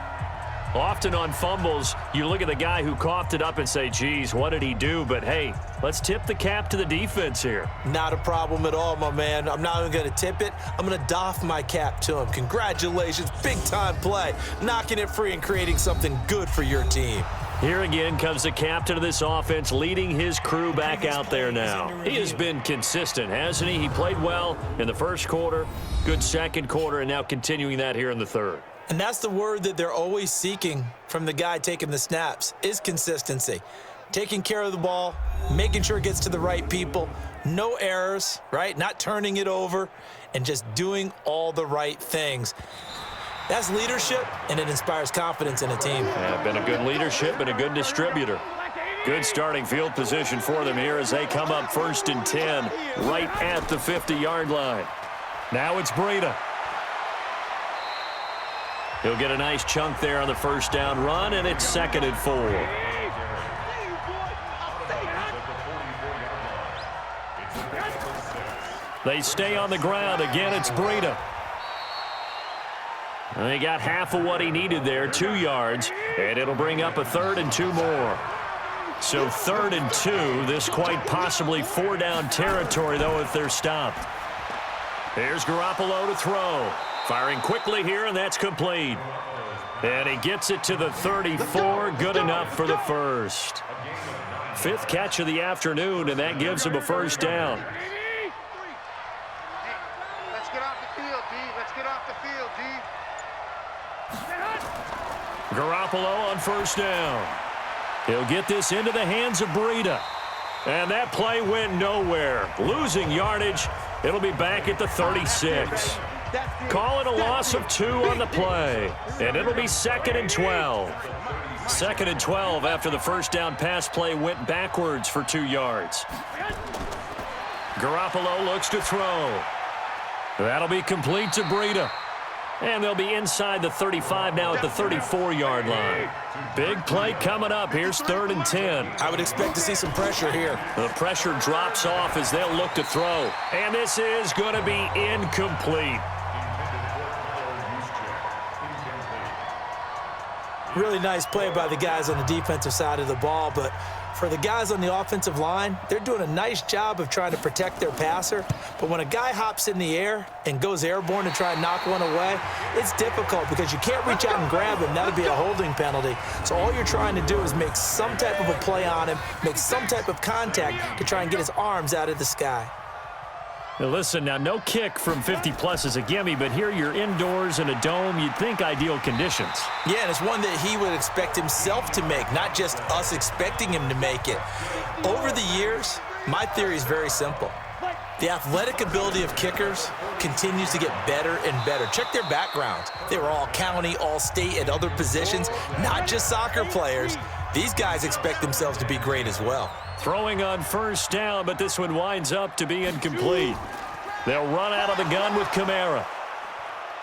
Often on fumbles, you look at the guy who coughed it up and say, geez, what did he do? But, hey, let's tip the cap to the defense here. Not a problem at all, my man. I'm not even going to tip it. I'm going to doff my cap to him. Congratulations, big-time play. Knocking it free and creating something good for your team. Here again comes the captain of this offense, leading his crew back out there now. He has been consistent, hasn't he? He played well in the first quarter, good second quarter, and now continuing that here in the third. And that's the word that they're always seeking from the guy taking the snaps, is consistency. Taking care of the ball, making sure it gets to the right people, no errors, right? Not turning it over, and just doing all the right things. That's leadership, and it inspires confidence in a team. Yeah, been a good leadership and a good distributor. Good starting field position for them here as they come up 1st and 10 right at the 50-yard line. Now it's Breida. He'll get a nice chunk there on the first down run, and it's 2nd and 4. They stay on the ground. Again, it's Breida. And he got half of what he needed there, 2 yards, and it'll bring up a 3rd and 2 more. So 3rd and 2, this quite possibly 4-down territory, though, if they're stopped. Here's Garoppolo to throw. Firing quickly here, and that's complete. And he gets it to the 34, good enough for the first. 5th catch of the afternoon, and that gives him a first down. Let's get off the field, D. Let's get off the field, D. Garoppolo on first down. He'll get this into the hands of Breida. And that play went nowhere. Losing yardage. It'll be back at the 36. Call it a loss of 2 on the play. And it'll be 2nd and 12. 2nd and 12 after the first down pass play went backwards for 2 yards. Garoppolo looks to throw. That'll be complete to Breida. And they'll be inside the 35 now at the 34-yard line. Big play coming up. Here's 3rd and 10. I would expect to see some pressure here. The pressure drops off as they'll look to throw. And this is going to be incomplete. Really nice play by the guys on the defensive side of the ball, but for the guys on the offensive line, they're doing a nice job of trying to protect their passer. But when a guy hops in the air and goes airborne to try and knock one away, it's difficult because you can't reach out and grab him. That'll be a holding penalty. So all you're trying to do is make some type of a play on him, make some type of contact to try and get his arms out of the sky. Now listen, now no kick from 50-plus is a gimme, but here you're indoors in a dome. You'd think ideal conditions. Yeah, and it's one that he would expect himself to make, not just us expecting him to make it. Over the years, my theory is very simple. The athletic ability of kickers continues to get better and better. Check their backgrounds. They were all county, all state, at other positions, not just soccer players. These guys expect themselves to be great as well. Throwing on first down, but this one winds up to be incomplete. They'll run out of the gun with Kamara.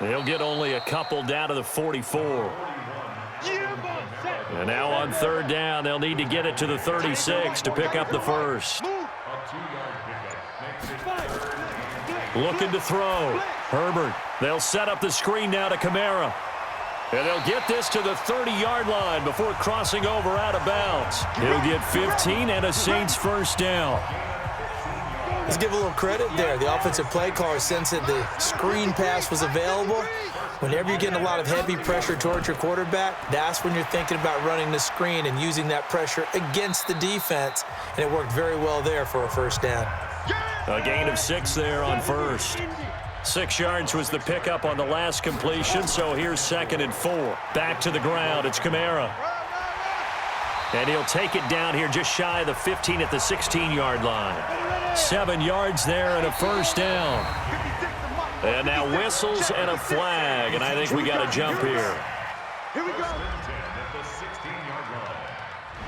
They'll get only a couple down to the 44. And now on 3rd down, they'll need to get it to the 36 to pick up the first. Looking to throw. Herbert. They'll set up the screen now to Kamara. And they'll get this to the 30-yard line before crossing over out of bounds. He'll get 15 and a Saints first down. Let's give a little credit there. The offensive play caller sensed that the screen pass was available. Whenever you're getting a lot of heavy pressure towards your quarterback, that's when you're thinking about running the screen and using that pressure against the defense. And it worked very well there for a first down. A gain of 6 there on first. 6 yards was the pickup on the last completion, so here's 2nd and 4. Back to the ground, it's Kamara. And he'll take it down here just shy of the 15 at the 16-yard line. 7 yards there and a first down. And now whistles and a flag, and I think we got a jump here. Here we go.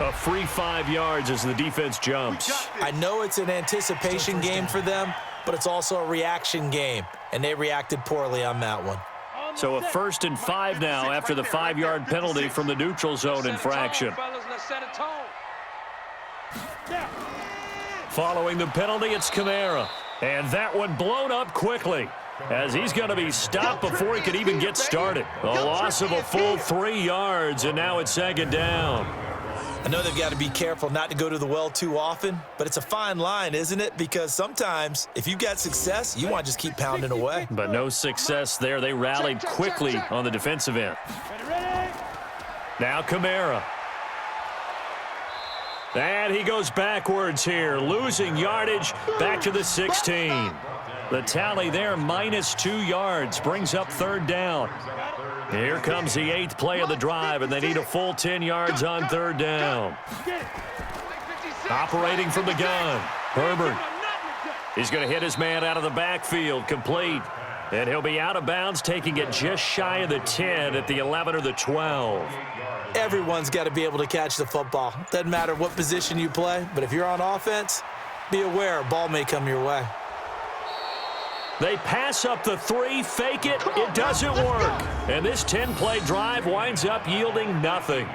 A free 5 yards as the defense jumps. I know it's an anticipation game for them, but it's also a reaction game, and they reacted poorly on that one. So a 1st and 5 now after the 5-yard penalty from the neutral zone infraction. Following the penalty, it's Kamara. And that one blown up quickly as he's going to be stopped before he could even get started. A loss of a full 3 yards, and now it's 2nd down. I know they've got to be careful not to go to the well too often, but it's a fine line, isn't it? Because sometimes if you've got success, you want to just keep pounding away. But no success there. They rallied quickly on the defensive end. Now Kamara. And he goes backwards here, losing yardage back to the 16. The tally there, minus 2 yards, brings up 3rd down. Here comes the 8th play of the drive, and they need a full 10 yards on 3rd down. Operating from the gun, Herbert. He's going to hit his man out of the backfield, complete. And he'll be out of bounds, taking it just shy of the 10 at the 11 or the 12. Everyone's got to be able to catch the football. Doesn't matter what position you play, but if you're on offense, be aware a ball may come your way. They pass up the 3, fake it, it doesn't work. And this 10-play drive winds up yielding nothing.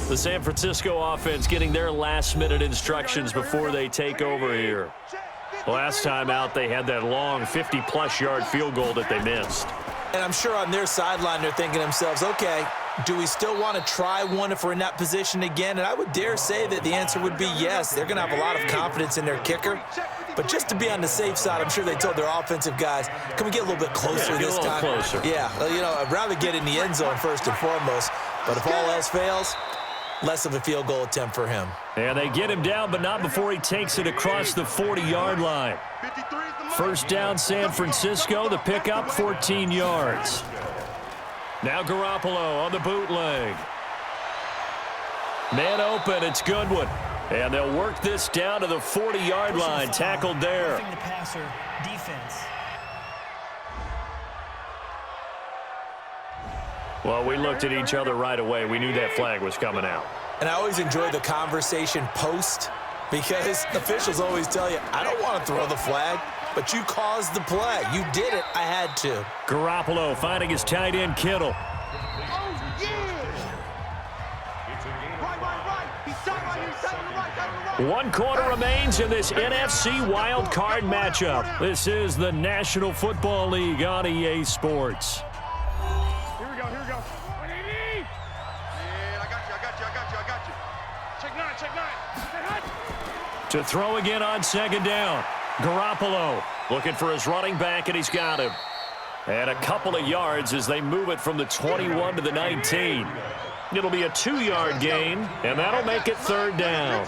The San Francisco offense getting their last-minute instructions before they take over here. Last time out, they had that long 50-plus yard field goal that they missed. And I'm sure on their sideline, they're thinking to themselves, okay, do we still want to try one if we're in that position again? And I would dare say that the answer would be yes. They're going to have a lot of confidence in their kicker. But just to be on the safe side, I'm sure they told their offensive guys, can we get a little bit closer this time? Closer. Yeah, you know, I'd rather get in the end zone first and foremost. But if all else fails, less of a field goal attempt for him. And they get him down, but not before he takes it across the 40-yard line. First down, San Francisco. The pickup, 14 yards. Now Garoppolo on the bootleg. Man open, it's Goodwin. And they'll work this down to the 40-yard line, tackled there. The passer, defense. Well, we looked at each other right away. We knew that flag was coming out. And I always enjoy the conversation post because officials always tell you, I don't want to throw the flag, but you caused the play. You did it. I had to. Garoppolo finding his tight end, Kittle. One quarter remains in this NFC wild card matchup. This is the National Football League on EA Sports. Here we go. Yeah, I got you. Check nine. To throw again on 2nd down. Garoppolo looking for his running back, and he's got him. And a couple of yards as they move it from the 21 to the 19. It'll be a 2-yard gain, and that'll make it 3rd down.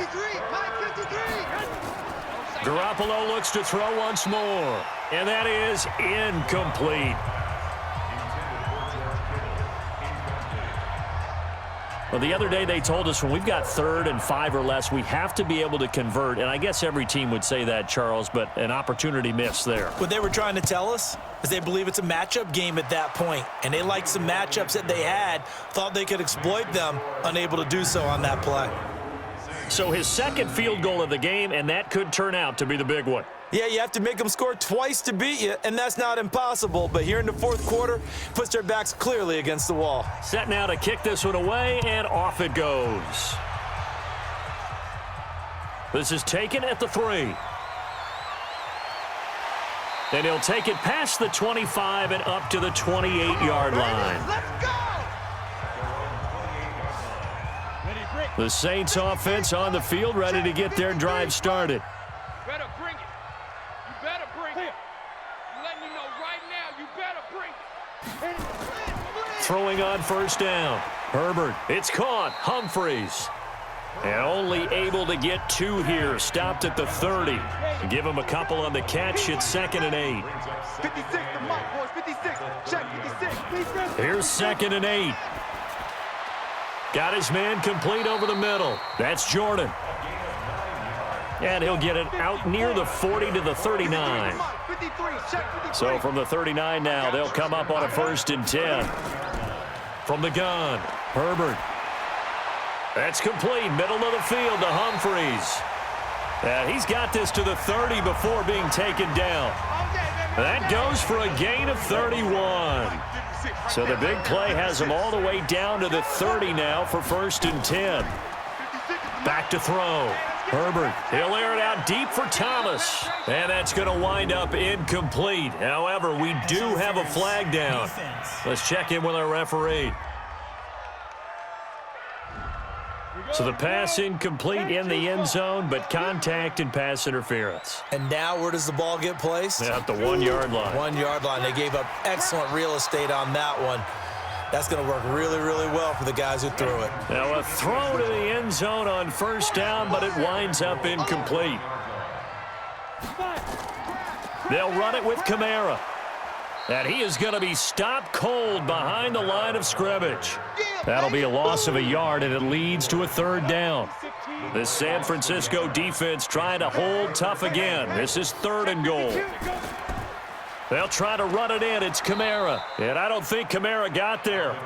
Garoppolo looks to throw once more, and that is incomplete. Well, the other day they told us when we've got 3rd and 5 or less, we have to be able to convert. And I guess every team would say that, Charles, but an opportunity missed there. What they were trying to tell us is they believe it's a matchup game at that point, and they liked some matchups that they had, thought they could exploit them, unable to do so on that play. So his 2nd field goal of the game, and that could turn out to be the big one. Yeah, you have to make them score twice to beat you, and that's not impossible. But here in the 4th quarter, puts their backs clearly against the wall. Set now to kick this one away, and off it goes. This is taken at the 3. And he'll take it past the 25 and up to the 28-yard line. Let's go! The Saints offense on the field, ready to get their drive started. Better bring it. You better bring it. I'm letting you know right now, you better bring it. Throwing on first down. Herbert, it's caught. Humphreys. And only able to get 2 here. Stopped at the 30. Give him a couple on the catch. It's 2nd and 8. 56, the mic, boys. 56. Check 56. Here's 2nd and 8. Got his man complete over the middle. That's Jordan. And he'll get it out near the 40 to the 39. So from the 39 now, they'll come up on a 1st and 10. From the gun, Herbert. That's complete, middle of the field to Humphreys. And he's got this to the 30 before being taken down. That goes for a gain of 31. So the big play has him all the way down to the 30 now for 1st and 10. Back to throw. Herbert, he'll air it out deep for Thomas. And that's going to wind up incomplete. However, we do have a flag down. Let's check in with our referee. So the pass incomplete in the end zone, but contact and pass interference. And now where does the ball get placed? At the 1-yard line. 1-yard line. They gave up excellent real estate on that one. That's going to work really, really well for the guys who threw it. Now a throw to the end zone on first down, but it winds up incomplete. They'll run it with Kamara. And he is going to be stopped cold behind the line of scrimmage. That'll be a loss of a yard, and it leads to a 3rd down. The San Francisco defense trying to hold tough again. This is 3rd and goal. They'll try to run it in. It's Kamara. And I don't think Kamara got there.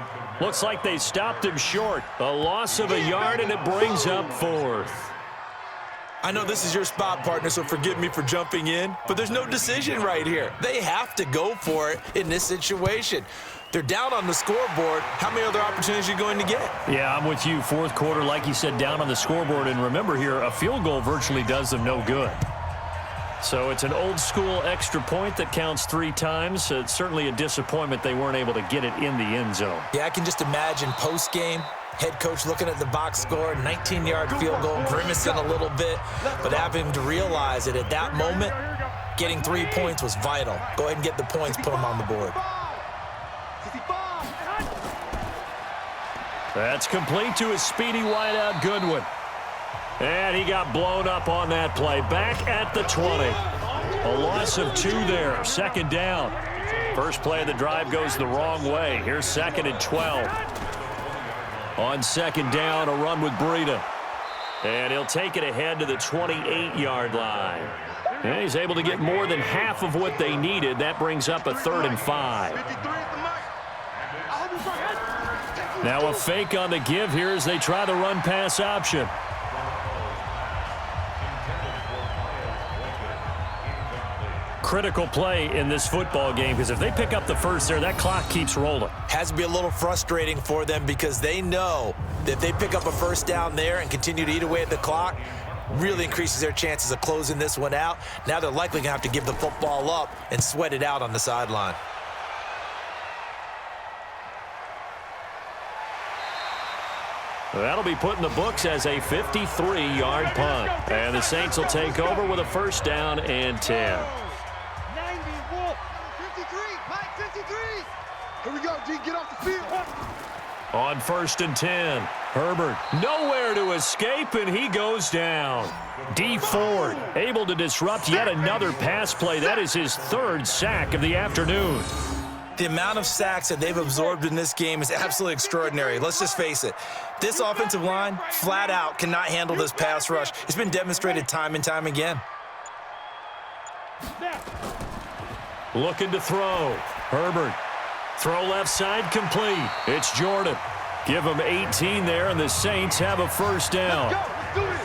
Looks like they stopped him short. A loss of a yard, and it brings up 4th. I know this is your spot, partner, so forgive me for jumping in, but there's no decision right here. They have to go for it in this situation. They're down on the scoreboard. How many other opportunities are you going to get? Yeah, I'm with you. 4th quarter, like you said, down on the scoreboard. And remember here, a field goal virtually does them no good. So it's an old-school extra point that counts 3 times. It's certainly a disappointment they weren't able to get it in the end zone. Yeah, I can just imagine post-game, head coach looking at the box score, 19-yard field goal, grimacing a little bit, but having to realize that at that moment, getting 3 points was vital. Go ahead and get the points, put them on the board. That's complete to a speedy wideout Goodwin. And he got blown up on that play. Back at the 20. A loss of 2 there. 2nd down. First play of the drive goes the wrong way. Here's 2nd and 12. On 2nd down, a run with Breida. And he'll take it ahead to the 28-yard line. And he's able to get more than half of what they needed. That brings up a 3rd and 5. Now a fake on the give here as they try the run-pass option. Critical play in this football game because if they pick up the first there, that clock keeps rolling. Has to be a little frustrating for them because they know that if they pick up a 1st down there and continue to eat away at the clock, really increases their chances of closing this one out. Now they're likely going to have to give the football up and sweat it out on the sideline. That'll be put in the books as a 53-yard punt. And the Saints will take over with a 1st down and 10. 53, Mike, 53. Here we go, G, get off the field. On 1st and 10, Herbert nowhere to escape, and he goes down. D. Ford able to disrupt yet another pass play. That is his 3rd sack of the afternoon. The amount of sacks that they've absorbed in this game is absolutely extraordinary. Let's just face it. This offensive line, flat out, cannot handle this pass rush. It's been demonstrated time and time again. Looking to throw. Herbert. Throw left side complete. It's Jordan. Give him 18 there, and the Saints have a 1st down. Let's do it.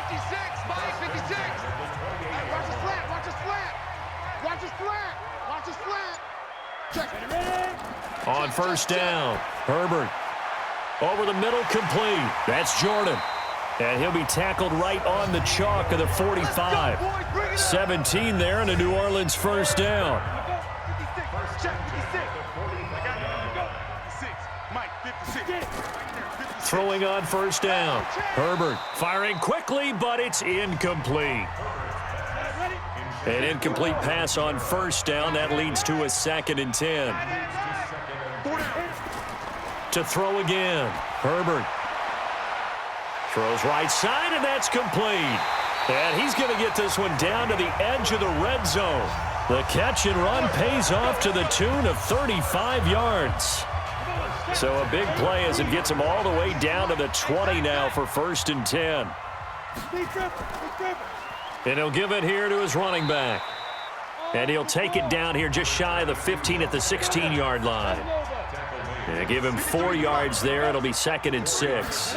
56, Mike, 56. Hey, watch the slant, watch the slant. Watch the slant, watch the slant. Check it. On 1st down, Herbert. Over the middle, complete. That's Jordan. And he'll be tackled right on the chalk of the 45. 17 there and a New Orleans first down. Throwing on first down. Herbert firing quickly, but it's incomplete. An incomplete pass on first down. That leads to a 2nd and 10. To throw again. Herbert throws right side, and that's complete. And he's going to get this one down to the edge of the red zone. The catch and run pays off to the tune of 35 yards. So a big play as it gets him all the way down to the 20 now for 1st and 10. And he'll give it here to his running back. And he'll take it down here just shy of the 15 at the 16-yard line. And give him 4 yards there. It'll be 2nd and 6.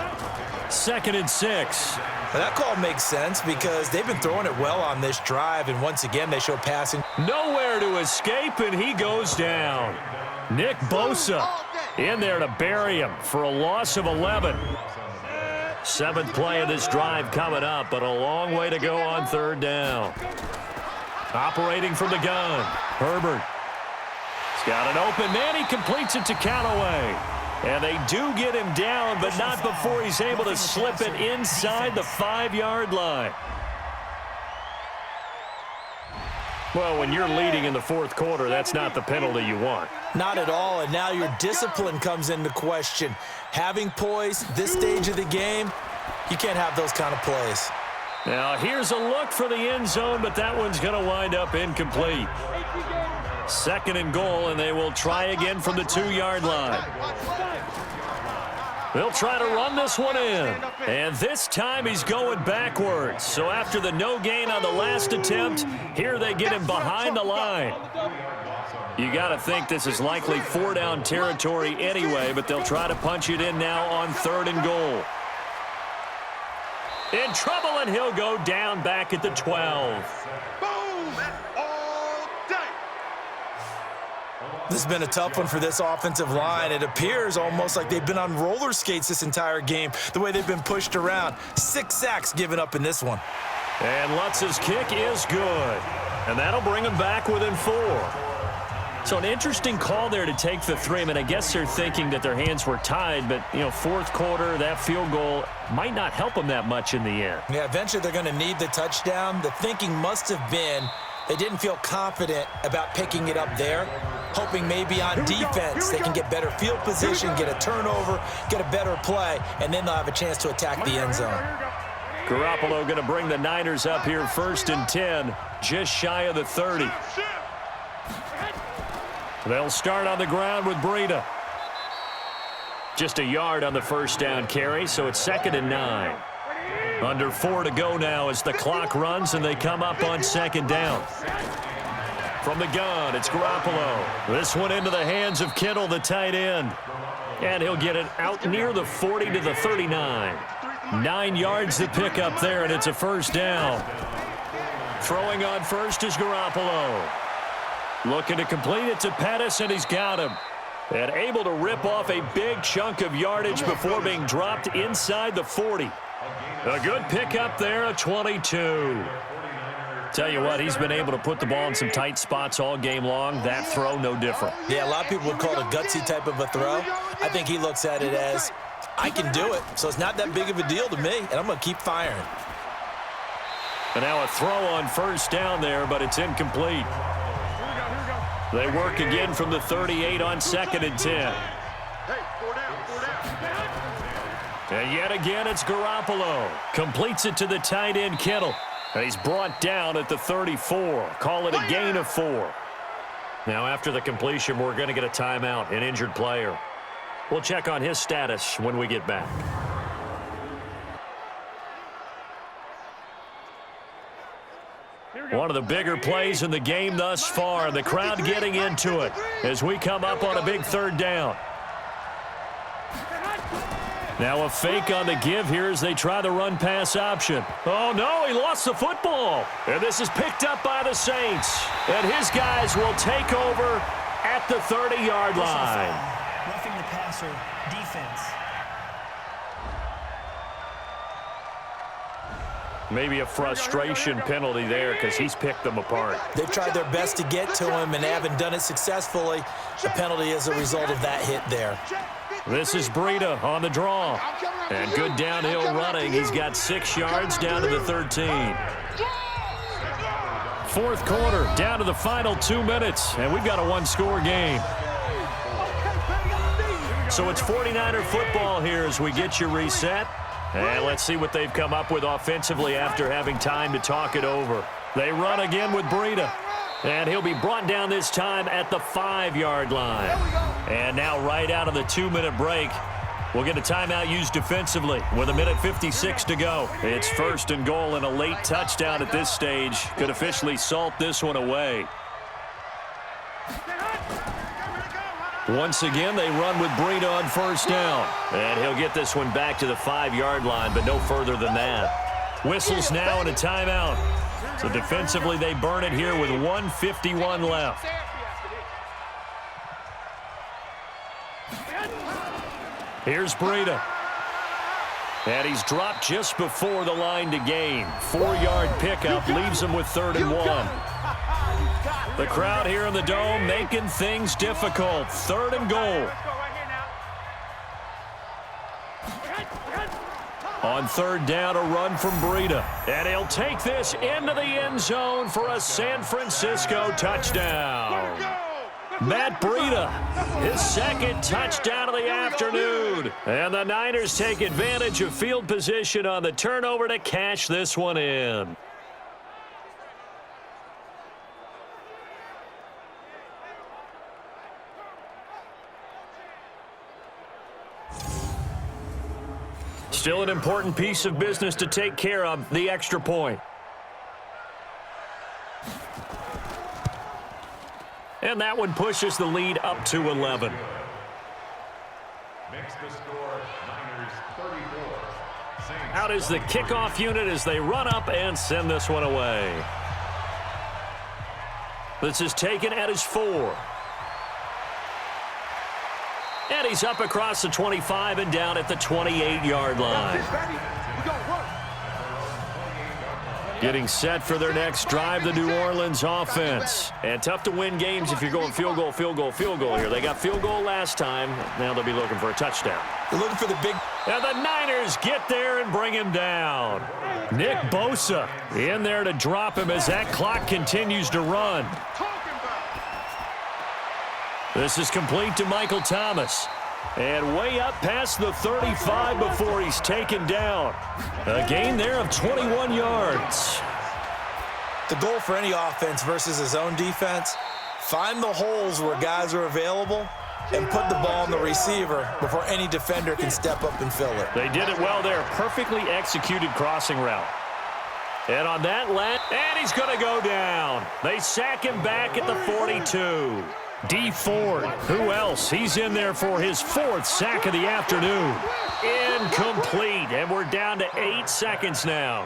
2nd and 6. Well, that call makes sense because they've been throwing it well on this drive, and once again they show passing. Nowhere to escape, and he goes down. Nick Bosa in there to bury him for a loss of 11. 7th play of this drive coming up, but a long way to go on 3rd down. Operating from the gun, Herbert. He's got an open man. He completes it to Callaway. And they do get him down, but not before he's able to slip it inside the 5-yard line. Well, when you're leading in the 4th quarter, that's not the penalty you want. Not at all, and now your discipline comes into question. Having poise this stage of the game, you can't have those kind of plays. Now, here's a look for the end zone, but that one's going to wind up incomplete. 2nd and goal, and they will try again from the 2-yard line. They'll try to run this one in. And this time he's going backwards. So after the no gain on the last attempt, here they get him behind the line. You got to think this is likely 4-down territory anyway, but they'll try to punch it in now on 3rd and goal. In trouble, and he'll go down back at the 12. This has been a tough one for this offensive line. It appears almost like they've been on roller skates this entire game, the way they've been pushed around. 6 sacks given up in this one. And Lutz's kick is good. And that'll bring him back within 4. So an interesting call there to take the 3. I mean, I guess they're thinking that their hands were tied, but, 4th quarter, that field goal might not help them that much in the end. Yeah, eventually they're going to need the touchdown. The thinking must have been they didn't feel confident about picking it up there, hoping maybe on defense they can get better field position, get a turnover, get a better play, and then they'll have a chance to attack the end zone. Garoppolo going to bring the Niners up here 1st and 10, just shy of the 30. They'll start on the ground with Breida. Just a yard on the 1st down carry, so it's 2nd and 9. Under 4 to go now as the clock runs, and they come up on 2nd down. From the gun, it's Garoppolo. This one into the hands of Kittle, the tight end. And he'll get it out near the 40 to the 39. 9 yards to pick up there, and it's a 1st down. Throwing on first is Garoppolo. Looking to complete it to Pettis, and he's got him. And able to rip off a big chunk of yardage before being dropped inside the 40. A good pickup there, a 22. Tell you what, he's been able to put the ball in some tight spots all game long. That throw, no different. Yeah, a lot of people would call it a gutsy type of a throw. I think he looks at it as, I can do it, so it's not that big of a deal to me, and I'm going to keep firing. And now a throw on 1st down there, but it's incomplete. They work again from the 38 on 2nd and 10. And yet again, it's Garoppolo. Completes it to the tight end, Kittle. And he's brought down at the 34. Call it a gain of 4. Now, after the completion, we're going to get a timeout, an injured player. We'll check on his status when we get back. One of the bigger plays in the game thus far. The crowd getting into it as we come up on a big 3rd down. Now a fake on the give here as they try the run-pass option. Oh, no, he lost the football. And this is picked up by the Saints. And his guys will take over at the 30-yard line. Roughing the passer, defense. Maybe a frustration penalty there because he's picked them apart. They've tried their best to get to him and haven't done it successfully. The penalty is a result of that hit there. This is Breida on the draw. And good downhill running. He's got 6 yards down to the 13. Fourth quarter, down to the final 2 minutes, and we've got a one-score game. So it's 49er football here as we get you reset. And let's see what they've come up with offensively after having time to talk it over. They run again with Breida. And he'll be brought down this time at the 5-yard line. And now right out of the 2-minute break, we'll get a timeout used defensively with 1:56 to go. It's 1st and goal and a late touchdown at this stage. Could officially salt this one away. Once again, they run with Breida on 1st down. And he'll get this one back to the 5-yard line, but no further than that. Whistles now and a timeout. So defensively, they burn it here with 1:51 left. Here's Breida. And he's dropped just before the line to gain. 4-yard pickup leaves him with 3rd and 1. The crowd here in the Dome making things difficult. 3rd and goal. On 3rd down, a run from Breida. And he'll take this into the end zone for a San Francisco touchdown. Matt Breida, his 2nd touchdown of the afternoon. And the Niners take advantage of field position on the turnover to cash this one in. Still an important piece of business to take care of, the extra point. And that one pushes the lead up to 11. Makes the score Niners 34. Saints. Out is the kickoff unit as they run up and send this one away. This is taken at his 4. And he's up across the 25 and down at the 28-yard line. Getting set for their next drive, the New Orleans offense. And tough to win games if you're going field goal, field goal, field goal here. They got field goal last time. Now they'll be looking for a touchdown. They're looking for the big... And the Niners get there and bring him down. Nick Bosa in there to drop him as that clock continues to run. This is complete to Michael Thomas. And way up past the 35 before he's taken down. A gain there of 21 yards. The goal for any offense versus his own defense, find the holes where guys are available and put the ball on the receiver before any defender can step up and fill it. They did it well there. Perfectly executed crossing route. And on that and he's going to go down. They sack him back at the 42. D. Ford, who else? He's in there for his 4th sack of the afternoon. Incomplete, and we're down to 8 seconds now.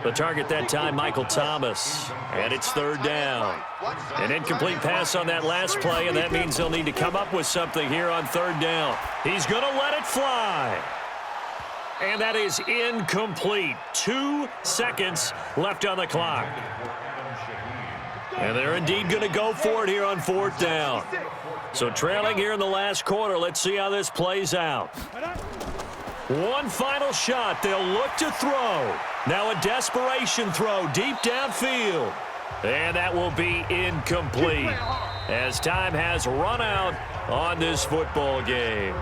The target that time, Michael Thomas, and it's 3rd down. An incomplete pass on that last play, and that means they'll need to come up with something here on 3rd down. He's going to let it fly. And that is incomplete. 2 seconds left on the clock. And they're indeed going to go for it here on 4th down. So trailing here in the last quarter, let's see how this plays out. One final shot. They'll look to throw. Now a desperation throw deep downfield. And that will be incomplete as time has run out on this football game.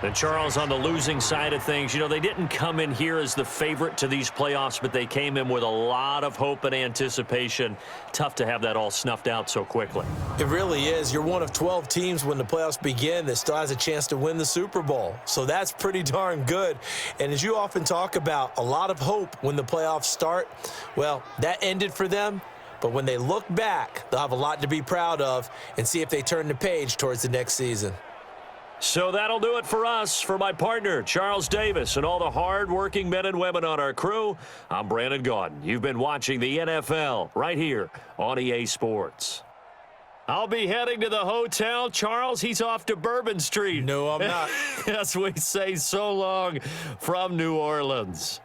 And Charles, on the losing side of things, you know, they didn't come in here as the favorite to these playoffs, but they came in with a lot of hope and anticipation. Tough to have that all snuffed out so quickly. It really is. You're one of 12 teams when the playoffs begin that still has a chance to win the Super Bowl. So that's pretty darn good. And as you often talk about, a lot of hope when the playoffs start. Well, that ended for them. But when they look back, they'll have a lot to be proud of and see if they turn the page towards the next season. So that'll do it for us. For my partner, Charles Davis, and all the hard-working men and women on our crew, I'm Brandon Gaudin. You've been watching the NFL right here on EA Sports. I'll be heading to the hotel. Charles, he's off to Bourbon Street. No, I'm not. As we say so long from New Orleans.